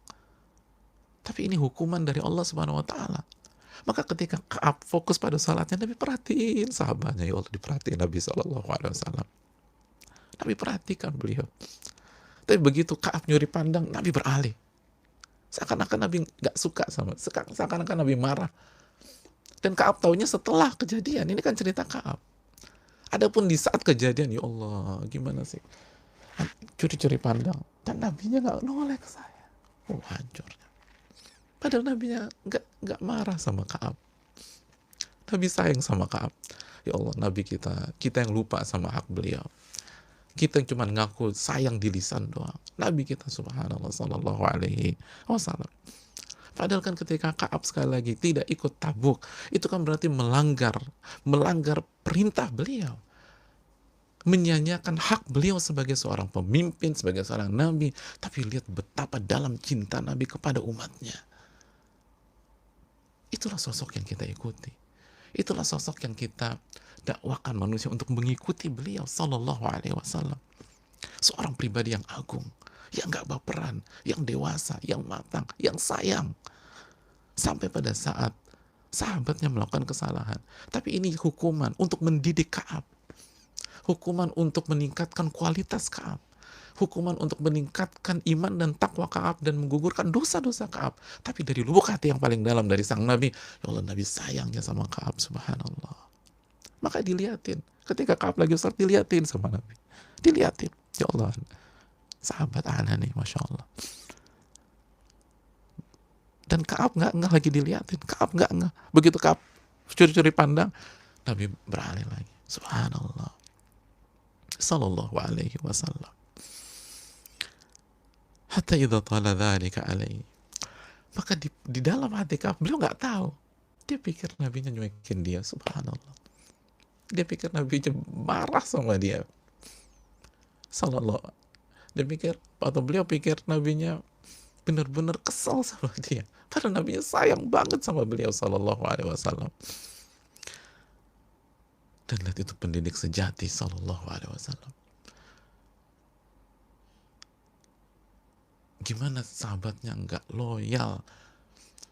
Tapi ini hukuman dari Allah Subhanahu wa Ta'ala. Maka ketika Ka'ab fokus pada salatnya, Nabi perhatiin sahabatnya. Ya Allah, diperhatiin Nabi SAW. Nabi perhatikan beliau. Tapi begitu Ka'ab nyuri pandang, Nabi beralih. Seakan-akan Nabi gak suka seakan-akan Nabi marah. Dan Ka'ab taunya setelah kejadian. Ini kan cerita Ka'ab. Adapun di saat kejadian, ya Allah, gimana sih? Curi-curi pandang. Dan Nabinya gak noleh ke saya. Oh, hancurnya. Padahal nabinya nggak marah sama Ka'ab. Nabi sayang sama Ka'ab. Ya Allah, Nabi kita yang lupa sama hak beliau. Kita yang cuma ngaku sayang di lisan doang. Nabi kita subhanallah sallallahu alaihi wasallam. Padahal kan ketika Ka'ab sekali lagi tidak ikut Tabuk, itu kan berarti melanggar perintah beliau. Menyanyiakan hak beliau sebagai seorang pemimpin, sebagai seorang nabi. Tapi lihat betapa dalam cinta Nabi kepada umatnya. Itulah sosok yang kita ikuti. Itulah sosok yang kita dakwakan manusia untuk mengikuti beliau sallallahu alaihi wasallam. Seorang pribadi yang agung, yang gak baperan, yang dewasa, yang matang, yang sayang. Sampai pada saat sahabatnya melakukan kesalahan. Tapi ini hukuman untuk mendidik Ka'ab. Hukuman untuk meningkatkan kualitas Ka'ab. Hukuman untuk meningkatkan iman dan takwa Ka'ab dan menggugurkan dosa-dosa Ka'ab. Tapi dari lubuk hati yang paling dalam dari sang Nabi, ya Allah, Nabi sayangnya sama Ka'ab, subhanallah. Maka dilihatin. Ketika Ka'ab lagi sholat, dilihatin sama Nabi. Dilihatin. Ya Allah, sahabat ana nih, Masya Allah. Dan Ka'ab nggak lagi dilihatin. Ka'ab nggak. Begitu Ka'ab curi-curi pandang, Nabi beralih lagi. Subhanallah. Sallallahu alaihi wasallam. Hatta idza tala dzalika alaihi. Maka di dalam hati Ka'ab, beliau nggak tahu. Dia pikir nabinya nyuekin dia, subhanallah. Dia pikir nabinya marah sama dia. Sallallahu. Dia pikir, atau beliau pikir nabinya benar-benar kesal sama dia. Padahal nabinya sayang banget sama beliau sallallahu alaihi wasallam. Dan lihat itu pendidik sejati sallallahu alaihi wasallam. Gimana sahabatnya nggak loyal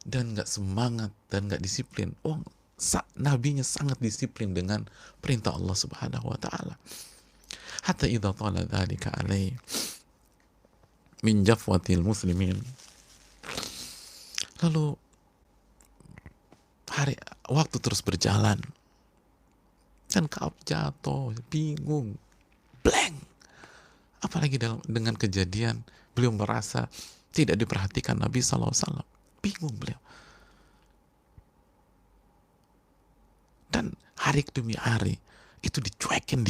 dan nggak semangat dan nggak disiplin. Oh, nabinya sangat disiplin dengan perintah Allah Subhanahu wa taala. Hatta idza tala dzalika alaihi min jafwatil muslimin. Lalu waktu terus berjalan dan Ka'ab jatuh, bingung, blank. Apalagi dengan kejadian beliau merasa tidak diperhatikan Nabi SAW. Bingung beliau. Dan hari demi hari itu dicuekin.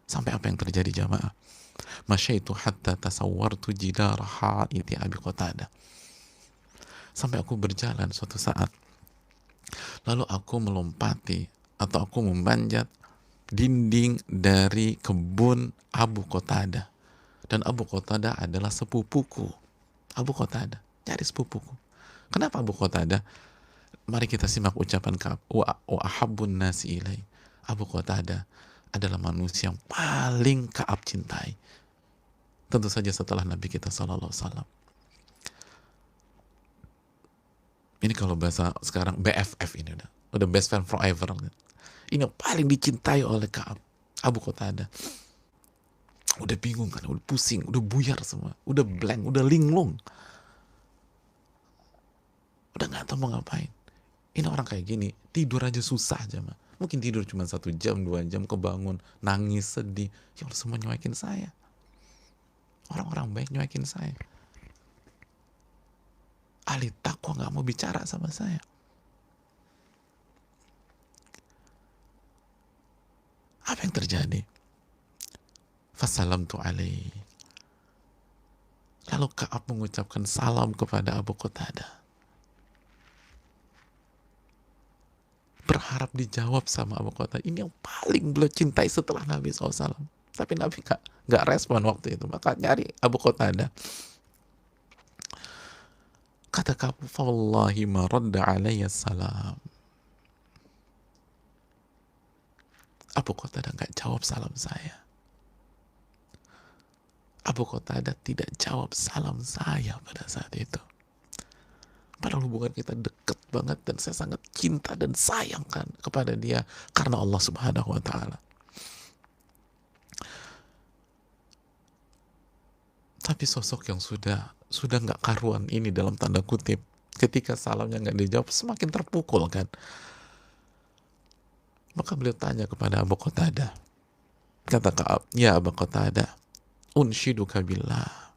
Sampai apa yang terjadi jamaah? Masyaitu hatta tasawwartu jidara ha'iti Abi Qatadah. Sampai aku berjalan suatu saat, lalu aku melompati atau aku memanjat dinding dari kebun Abu Qatadah. Dan Abu Qatadah adalah sepupuku. Abu Qatadah, cari sepupuku. Kenapa Abu Qatadah? Mari kita simak ucapan Ka'ab. Wa ahabbun nasi ilai. Abu Qatadah adalah manusia yang paling Ka'ab cintai. Tentu saja setelah Nabi kita sallallahu alaihi wasallam. Ini kalau bahasa sekarang BFF ini udah best friend forever. Ini yang paling dicintai oleh Ka'ab, Abu Qatadah. Udah bingung kan, udah pusing, udah buyar semua, udah blank, udah linglung. Udah nggak tahu mau ngapain. Ini orang kayak gini, tidur aja susah aja mah. Mungkin tidur cuma 1 jam, 2 jam, kebangun, nangis, sedih. Ya Allah, semua nyuekin saya. Orang-orang baik nyuekin saya. Ahli takwa nggak mau bicara sama saya. Apa yang terjadi? Fasalamtu alaihi. Lalu Ka'ab mengucapkan salam kepada Abu Qatadah. Berharap dijawab sama Abu Qatadah. Ini yang paling beliau cintai setelah Nabi SAW. Tapi Nabi nggak respon waktu itu. Maka nyari Abu Qatadah. Kata Ka'ab, "Fawallahi ma radda alayya salam." Abu Qatadah nggak jawab salam saya. Abu Qatadah tidak jawab salam saya pada saat itu. Padahal hubungan kita dekat banget dan saya sangat cinta dan sayang kan kepada dia karena Allah Subhanahu wa taala. Tapi sosok yang sudah nggak karuan ini dalam tanda kutip, ketika salamnya nggak dijawab semakin terpukul kan. Maka beliau tanya kepada Abu Qatadah. Kata Ka'ab, "Ya Abu Qatadah, unshiduka billah."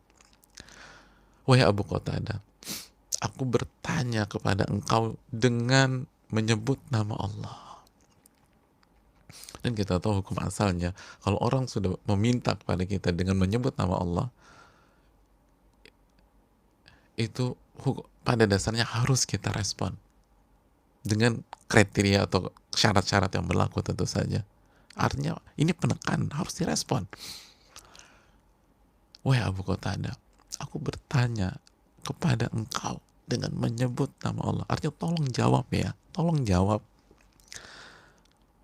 Wahai Abu Qatadah, Aku bertanya kepada engkau dengan menyebut nama Allah. Dan kita tahu hukum asalnya, kalau orang sudah meminta kepada kita dengan menyebut nama Allah, itu pada dasarnya harus kita respon dengan kriteria atau syarat-syarat yang berlaku tentu saja. Artinya ini penekan, harus direspon. Wahai Abu Qatadah, aku bertanya kepada engkau dengan menyebut nama Allah. Artinya tolong jawab ya, tolong jawab.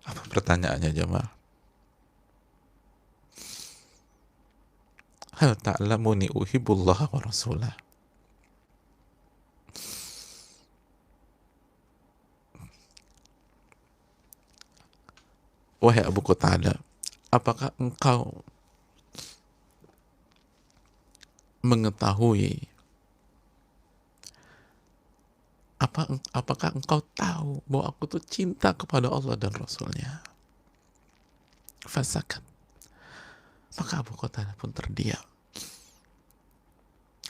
Apa pertanyaannya jemaah? Hal ta'lamuni uhibullah wa rasulah. Wahai Abu Qatadah, apakah engkau mengetahui, apakah engkau tahu bahwa aku tuh cinta kepada Allah dan Rasulnya? Fasakat. Maka Abu Qatadah pun terdiam.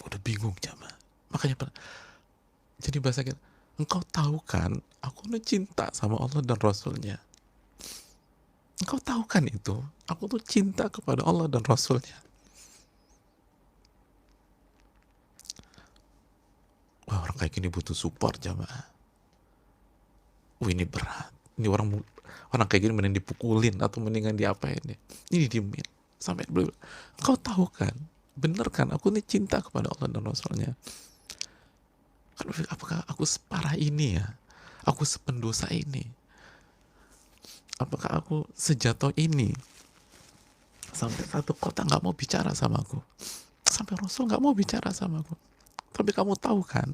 Udah bingung jamaah. Makanya jadi bahasa kita, engkau tahu kan aku tuh cinta sama Allah dan Rasulnya. Engkau tahu kan itu, aku tuh cinta kepada Allah dan Rasulnya. Wah, orang kayak gini butuh support jamaah. Ini berat. Ini orang kayak gini mending dipukulin atau mendingan diapain ya. Ini diemin. Sampai belum. Engkau tahu kan, bener kan, aku ini cinta kepada Allah dan Rasulnya. Apakah aku separah ini ya? Aku sependosa ini? Apakah aku sejatuh ini? Sampai satu kota nggak mau bicara sama aku. Sampai Rasul nggak mau bicara sama aku. Tapi kamu tahu kan,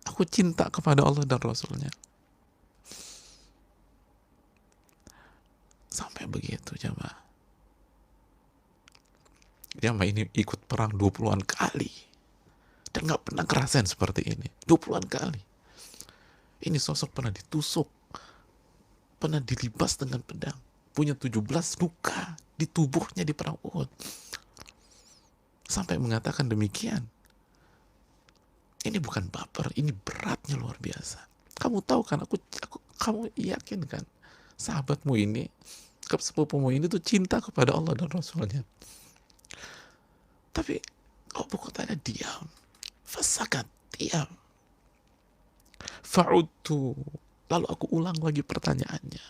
aku cinta kepada Allah dan Rasulnya. Sampai begitu jamaah. Jamaah ini ikut perang 20-an kali. Dan gak pernah ngerasain seperti ini. 20-an kali. Ini sosok pernah ditusuk. Pernah dilibas dengan pedang. Punya 17 luka di tubuhnya di perang Uhud. Sampai mengatakan demikian. Ini bukan baper, ini beratnya luar biasa. Kamu tahu kan, kamu yakin kan, sahabatmu ini, sepupumu ini tuh cinta kepada Allah dan Rasulnya. Tapi Abu Qatadah diam. Fasakat, diam. Fa'udtu. Lalu aku ulang lagi pertanyaannya.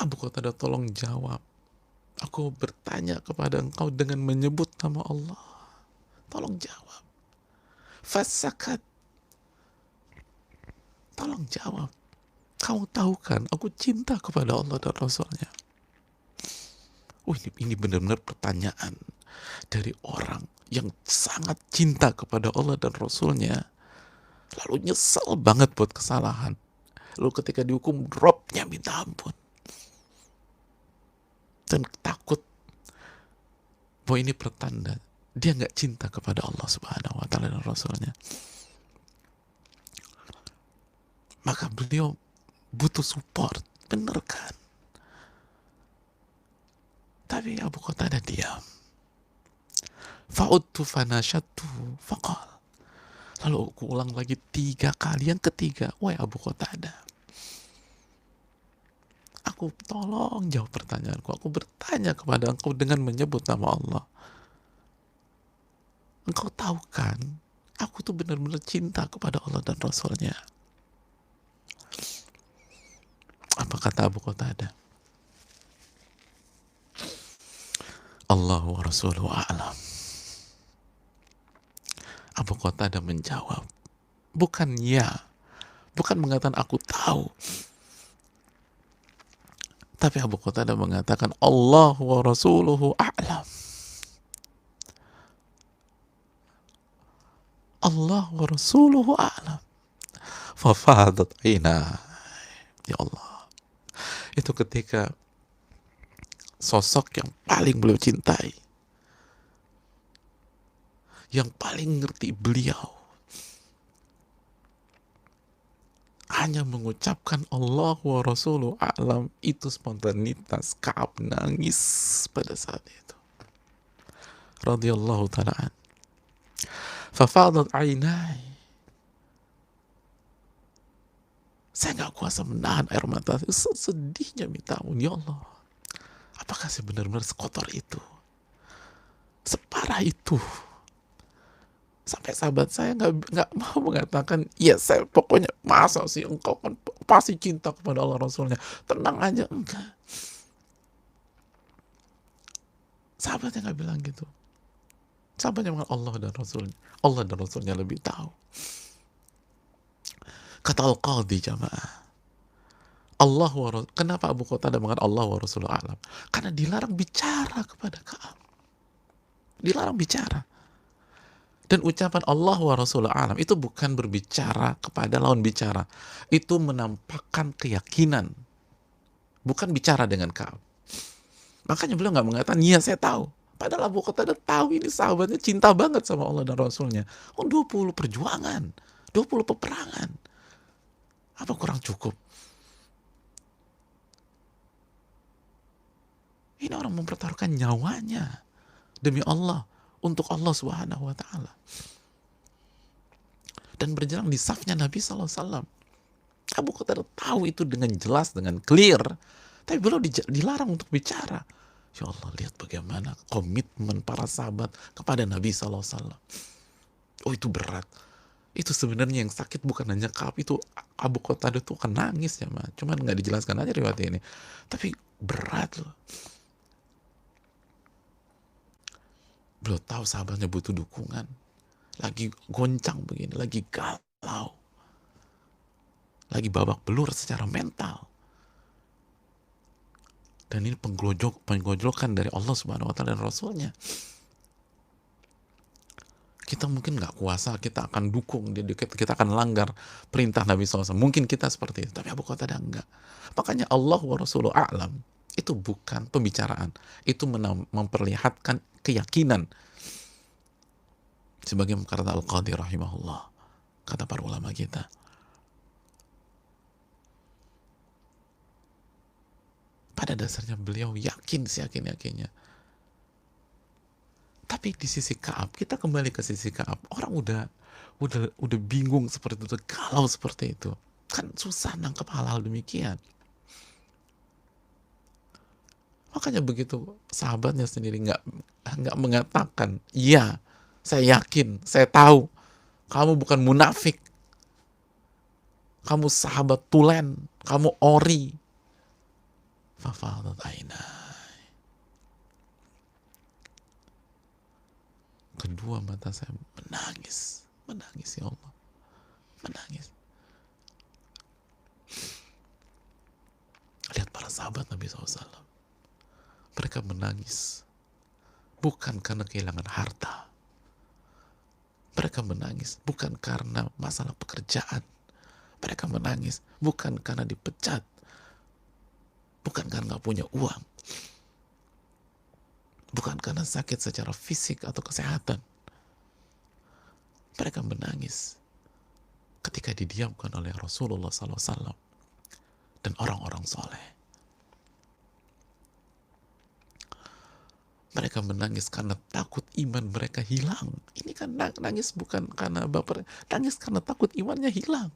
Abu Qatadah, tolong jawab. Aku bertanya kepada engkau dengan menyebut nama Allah. Tolong jawab. Fasakat. Tolong jawab. Kamu tahu kan, aku cinta kepada Allah dan Rasulnya. Ini benar-benar pertanyaan dari orang yang sangat cinta kepada Allah dan Rasulnya, lalu nyesel banget buat kesalahan, lalu ketika dihukum dropnya minta ampun, dan takut bahwa ini pertanda dia nggak cinta kepada Allah Subhanahu Wa Taala dan Rasulnya. Maka beliau butuh support, bener kan? Tapi Abu Qatadah diam. Fa'udtu fanashatu faqal. Lalu aku ulang lagi 3 kali. Yang ketiga, wahai Abu Qatadah, aku tolong jawab pertanyaanku. Aku bertanya kepada engkau dengan menyebut nama Allah. Engkau tahu kan, aku tuh benar-benar cinta kepada Allah dan Rasulnya. Apa kata Abu Qatadah? Allahu wa rasuluhu a'lam. Abu Qatadah menjawab, bukan ya, bukan mengatakan aku tahu, tapi Abu Qatadah mengatakan Allah wa rasuluhu a'lam. Allah wa rasuluhu a'lam. Fafadat aina. Ya Allah, itu ketika sosok yang paling beliau cintai, yang paling ngerti beliau, hanya mengucapkan Allah wa rasuluhu a'lam, itu spontanitas. Ka'ab nangis pada saat itu radhiyallahu ta'ala an. Fafadat ainai. Saya nggak kuasa menahan air mata. Sedihnya minta ampun. Ya Allah, apakah saya benar-benar sekotor itu? Separah itu? Sampai sahabat saya nggak mau mengatakan, ya saya pokoknya, masa sih engkau kan pasti cinta kepada Allah Rasulnya, tenang aja. Enggak. Sahabatnya nggak bilang gitu. Sahabatnya bilang Allah dan Rasulnya. Allah dan Rasulnya lebih tahu. Kata Al-Qadhi jamaah, kenapa Abu Qatadah mengatakan Allah wa Rasulullah alam? Karena dilarang bicara kepada Ka'ab. Dilarang bicara. Dan ucapan Allah wa Rasulullah alam itu bukan berbicara kepada lawan bicara. Itu menampakkan keyakinan. Bukan bicara dengan Ka'ab. Makanya beliau nggak mengatakan, iya saya tahu. Padahal Abu Qatadah tahu ini sahabatnya cinta banget sama Allah dan Rasulnya. 20 perjuangan, 20 peperangan. Apa kurang cukup? Ini orang mempertaruhkan nyawanya demi Allah, untuk Allah Subhanahu wa Ta'ala. Dan berjalan di safnya Nabi SAW. Abu Qatadah tahu itu dengan jelas, dengan clear. Tapi beliau dilarang untuk bicara. Ya Allah, lihat bagaimana komitmen para sahabat kepada Nabi SAW. Oh, itu berat. Itu sebenarnya yang sakit bukan hanya Ka'ab, itu Abu Qatadah tuh akan nangis ya, Ma. Cuman nggak dijelaskan aja riwayat ini. Tapi berat loh. Beliau tahu sahabatnya butuh dukungan. Lagi goncang begini, lagi galau. Lagi babak belur secara mental. Dan ini penggojlokan dari Allah Subhanahu wa Ta'ala dan Rasulnya. Kita mungkin nggak kuasa, kita akan dukung, kita akan langgar perintah Nabi SAW. Mungkin kita seperti itu, tapi Abu Qatadah enggak. Makanya Allah wa Rasulullah a'lam. Itu bukan pembicaraan. Itu memperlihatkan keyakinan. Sebagai kata Al-Qadhi rahimahullah. Kata para ulama kita. Pada dasarnya beliau yakin, seyakin-yakinnya. Tapi di sisi Ka'ab, kita kembali ke sisi Ka'ab. Orang udah bingung seperti itu, galau seperti itu. Kan susah nangkep hal-hal demikian. Makanya begitu sahabatnya sendiri nggak mengatakan, iya, saya yakin, saya tahu, kamu bukan munafik, kamu sahabat tulen, kamu ori. Fafadat ainai. Kedua mata saya menangis ya Allah, menangis. Lihat para sahabat Nabi SAW. Mereka menangis bukan karena kehilangan harta. Mereka menangis bukan karena masalah pekerjaan. Mereka menangis bukan karena dipecat. Bukan karena gak punya uang. Bukan karena sakit secara fisik atau kesehatan. Mereka menangis ketika didiamkan oleh Rasulullah SAW dan orang-orang soleh. Mereka menangis karena takut iman mereka hilang. Ini kan nangis bukan karena baper, nangis karena takut imannya hilang.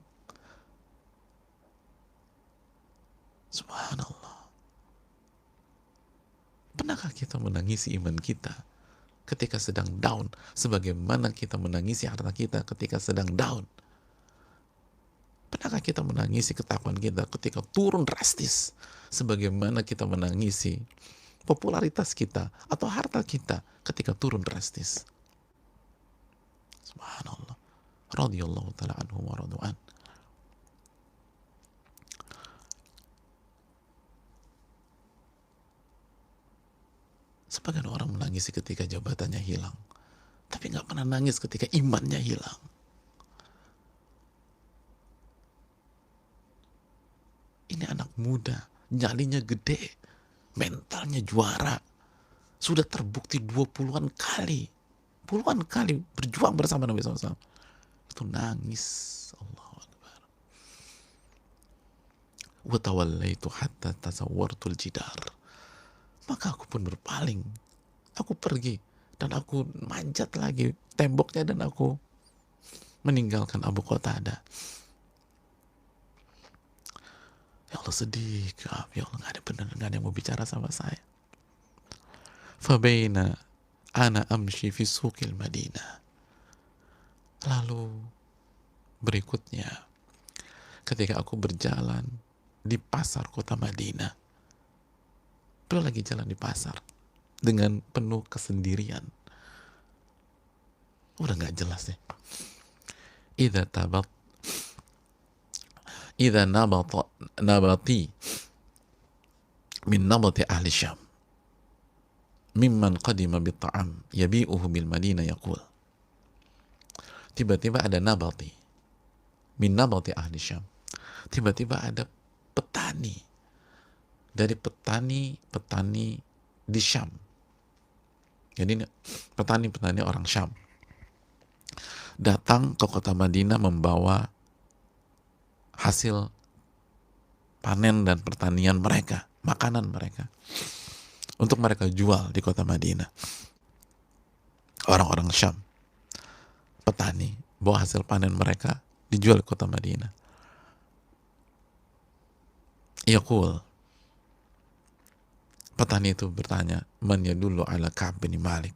Subhanallah. Pernahkah kita menangisi iman kita ketika sedang down, sebagaimana kita menangisi harta kita ketika sedang down? Pernahkah kita menangisi ketakuan kita ketika turun drastis, sebagaimana kita menangisi popularitas kita atau harta kita ketika turun drastis? Subhanallah. Radhiyallahu ta'ala anhum wa radu'an. Sebagian orang menangisi ketika jabatannya hilang, tapi nggak pernah nangis ketika imannya hilang. Ini anak muda, nyalinya gede, mentalnya juara, sudah terbukti 20-an kali, puluhan kali berjuang bersama Nabi SAW. Itu nangis. Allahu Akbar. Wa tawallaitu hatta tasawwartul jidar. Maka aku pun berpaling, aku pergi dan aku manjat lagi temboknya dan aku meninggalkan Abu Qatadah. Ya Allah, sedih Ka'ab, ya Allah, nggak ada yang mau bicara sama saya. Fabaina ana amshi fi suqil Madinah. Lalu berikutnya, ketika aku berjalan di pasar kota Madinah, beliau lagi jalan di pasar dengan penuh kesendirian. Udah nggak jelas ya. Idza nabati min nabati ahli Syam mimman qadima bitta'am yabi'uhu bil Madinah yaqul. Tiba-tiba ada nabati min nabati ahli Syam. Tiba-tiba ada petani dari petani di Syam. Jadi petani orang Syam datang ke kota Madinah membawa hasil panen dan pertanian mereka, makanan mereka, untuk mereka jual di kota Madinah. Orang-orang Syam, petani, bawa hasil panen mereka dijual di kota Madinah. Yaqul, petani itu bertanya, man yadullu ala Ka'ab bin Malik.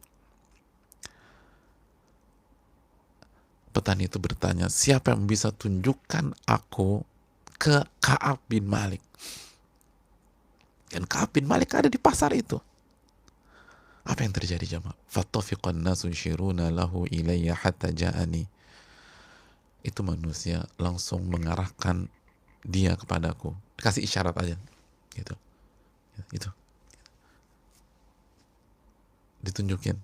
Petani itu bertanya, siapa yang bisa tunjukkan aku ke Ka'ab bin Malik? Dan Ka'ab bin Malik ada di pasar itu. Apa yang terjadi jemaah? Fattafiqan nasu yashiruna lahu ilayya hatta ja'ani. Itu manusia langsung mengarahkan dia kepadaku. Kasih isyarat aja. Gitu. Itu. Ditunjukin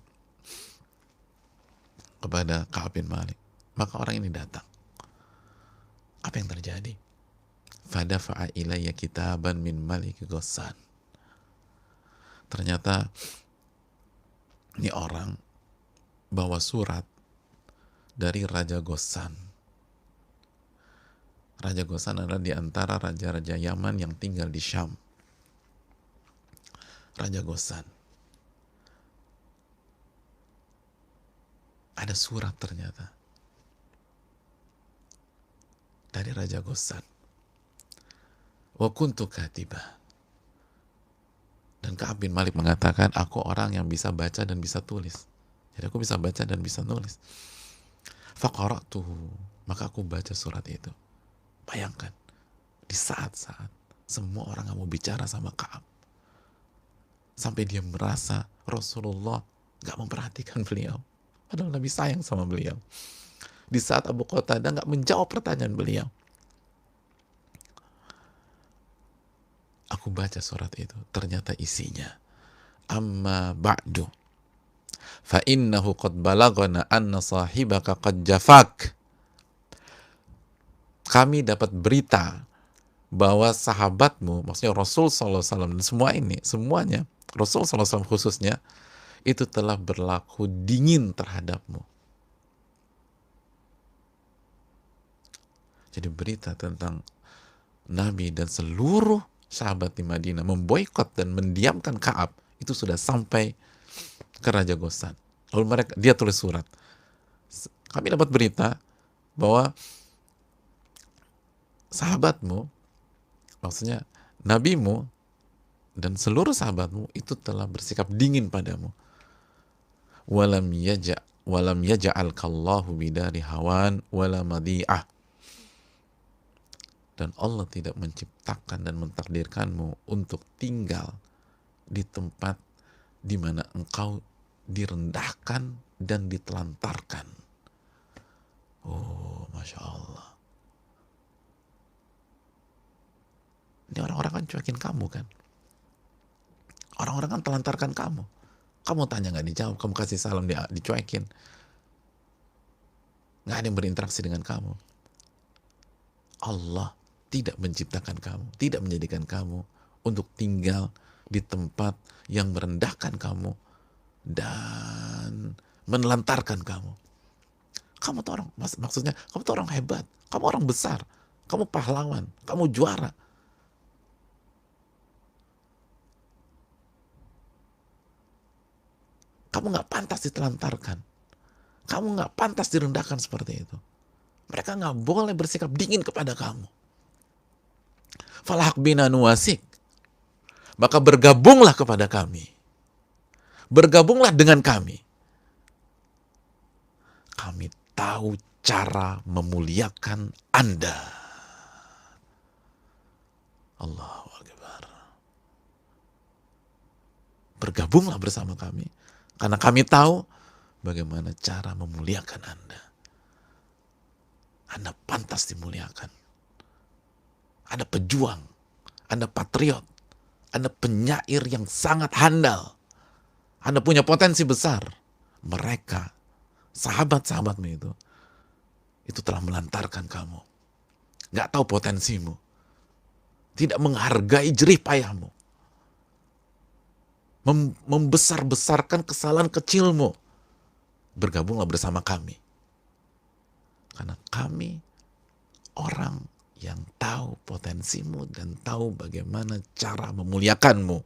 kepada Ka'ab bin Malik. Maka orang ini datang. Apa yang terjadi? Fadafa'a ilayya kitaban min Malik Ghassan. Ternyata ini orang bawa surat dari Raja Ghassan. Raja Ghassan adalah di antara raja-raja Yaman yang tinggal di Syam. Raja Ghassan. Ada surat ternyata dari Raja Ghassan. Wa kuntu katibah. Dan Ka'ab bin Malik mengatakan, aku orang yang bisa baca dan bisa tulis. Jadi aku bisa baca dan bisa nulis. Faqara'tuhu, maka aku baca surat itu. Bayangkan, di saat-saat semua orang yang mau bicara sama Ka'ab, sampai dia merasa Rasulullah gak memperhatikan beliau. Padahal Nabi sayang sama beliau. Di saat Abu Qatadah gak menjawab pertanyaan beliau. Aku baca surat itu, ternyata isinya, amma ba'du fa innahu qad balagana anna sahibaka qad jafak. Kami dapat berita bahwa sahabatmu, maksudnya Rasul SAW dan semua ini, semuanya, Rasul SAW khususnya, itu telah berlaku dingin terhadapmu. Jadi berita tentang Nabi dan seluruh sahabat di Madinah memboikot dan mendiamkan Ka'ab itu sudah sampai ke Raja Ghassan. Lalu dia tulis surat. Kami dapat berita bahwa sahabatmu, maksudnya nabimu dan seluruh sahabatmu itu telah bersikap dingin padamu. Walam yaja'alkallahu bidari hawan wala madi'ah. Dan Allah tidak menciptakan dan mentakdirkanmu untuk tinggal di tempat di mana engkau direndahkan dan ditelantarkan. Oh, Masya Allah. Ini orang-orang kan cuekin kamu kan. Orang-orang kan telantarkan kamu. Kamu tanya gak dijawab, kamu kasih salam dicuekin. Gak ada yang berinteraksi dengan kamu. Allah tidak menciptakan kamu, tidak menjadikan kamu untuk tinggal di tempat yang merendahkan kamu dan menelantarkan kamu. Kamu tuh orang, maksudnya kamu tuh orang hebat, kamu orang besar, kamu pahlawan, kamu juara. Kamu gak pantas ditelantarkan, kamu gak pantas direndahkan seperti itu. Mereka nggak boleh bersikap dingin kepada kamu. Falhaq bina nuwasik. Maka bergabunglah kepada kami. Bergabunglah dengan kami. Kami tahu cara memuliakan Anda. Allahu Akbar. Bergabunglah bersama kami. Karena kami tahu bagaimana cara memuliakan Anda. Anda pantas dimuliakan. Anda pejuang. Anda patriot. Anda penyair yang sangat handal. Anda punya potensi besar. Mereka, sahabat-sahabatmu itu telah melantarkan kamu. Gak tahu potensimu. Tidak menghargai jerih payahmu. Membesar-besarkan kesalahan kecilmu. Bergabunglah bersama kami. Karena kami orang yang tahu potensimu dan tahu bagaimana cara memuliakanmu.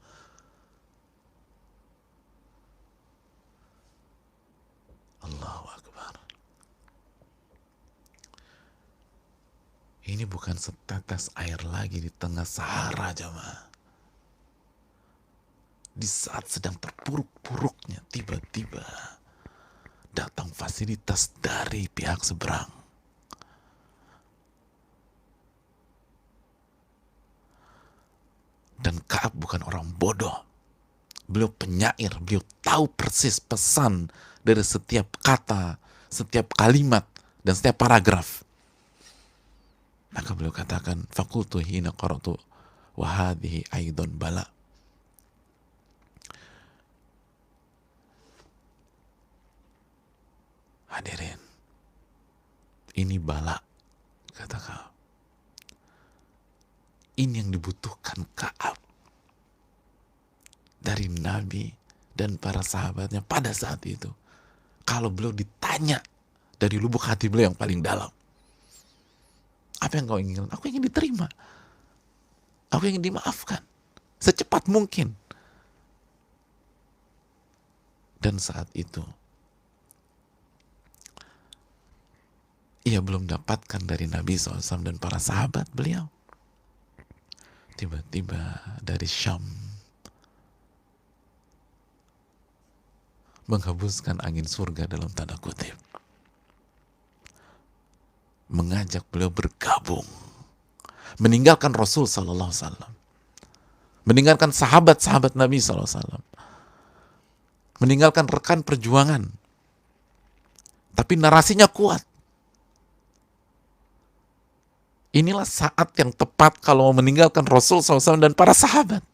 Allahu Akbar. Ini bukan setetes air lagi di tengah Sahara, jamaah. Di saat sedang terpuruk-puruknya, tiba-tiba datang fasilitas dari pihak seberang. Dan Ka'ab bukan orang bodoh. Beliau penyair, beliau tahu persis pesan dari setiap kata, setiap kalimat, dan setiap paragraf. Maka beliau katakan, fakultu hina qara'tu wa hadhihi aidon bala. Hadirin, ini bala, kata Ka'ab. Ini yang dibutuhkan Ka'ab dari Nabi dan para sahabatnya pada saat itu. Kalau beliau ditanya dari lubuk hati beliau yang paling dalam, apa yang kau inginkan? Aku ingin diterima. Aku ingin dimaafkan secepat mungkin. Dan saat itu ia belum dapatkan dari Nabi SAW dan para sahabat beliau. Tiba-tiba dari Syam menghembuskan angin surga dalam tanda kutip, mengajak beliau bergabung, meninggalkan Rasul Sallallahu Alaihi Wasallam, meninggalkan sahabat-sahabat Nabi Sallallahu Alaihi Wasallam, meninggalkan rekan perjuangan, tapi narasinya kuat. Inilah saat yang tepat kalau mau meninggalkan Rasul SAW dan para sahabat.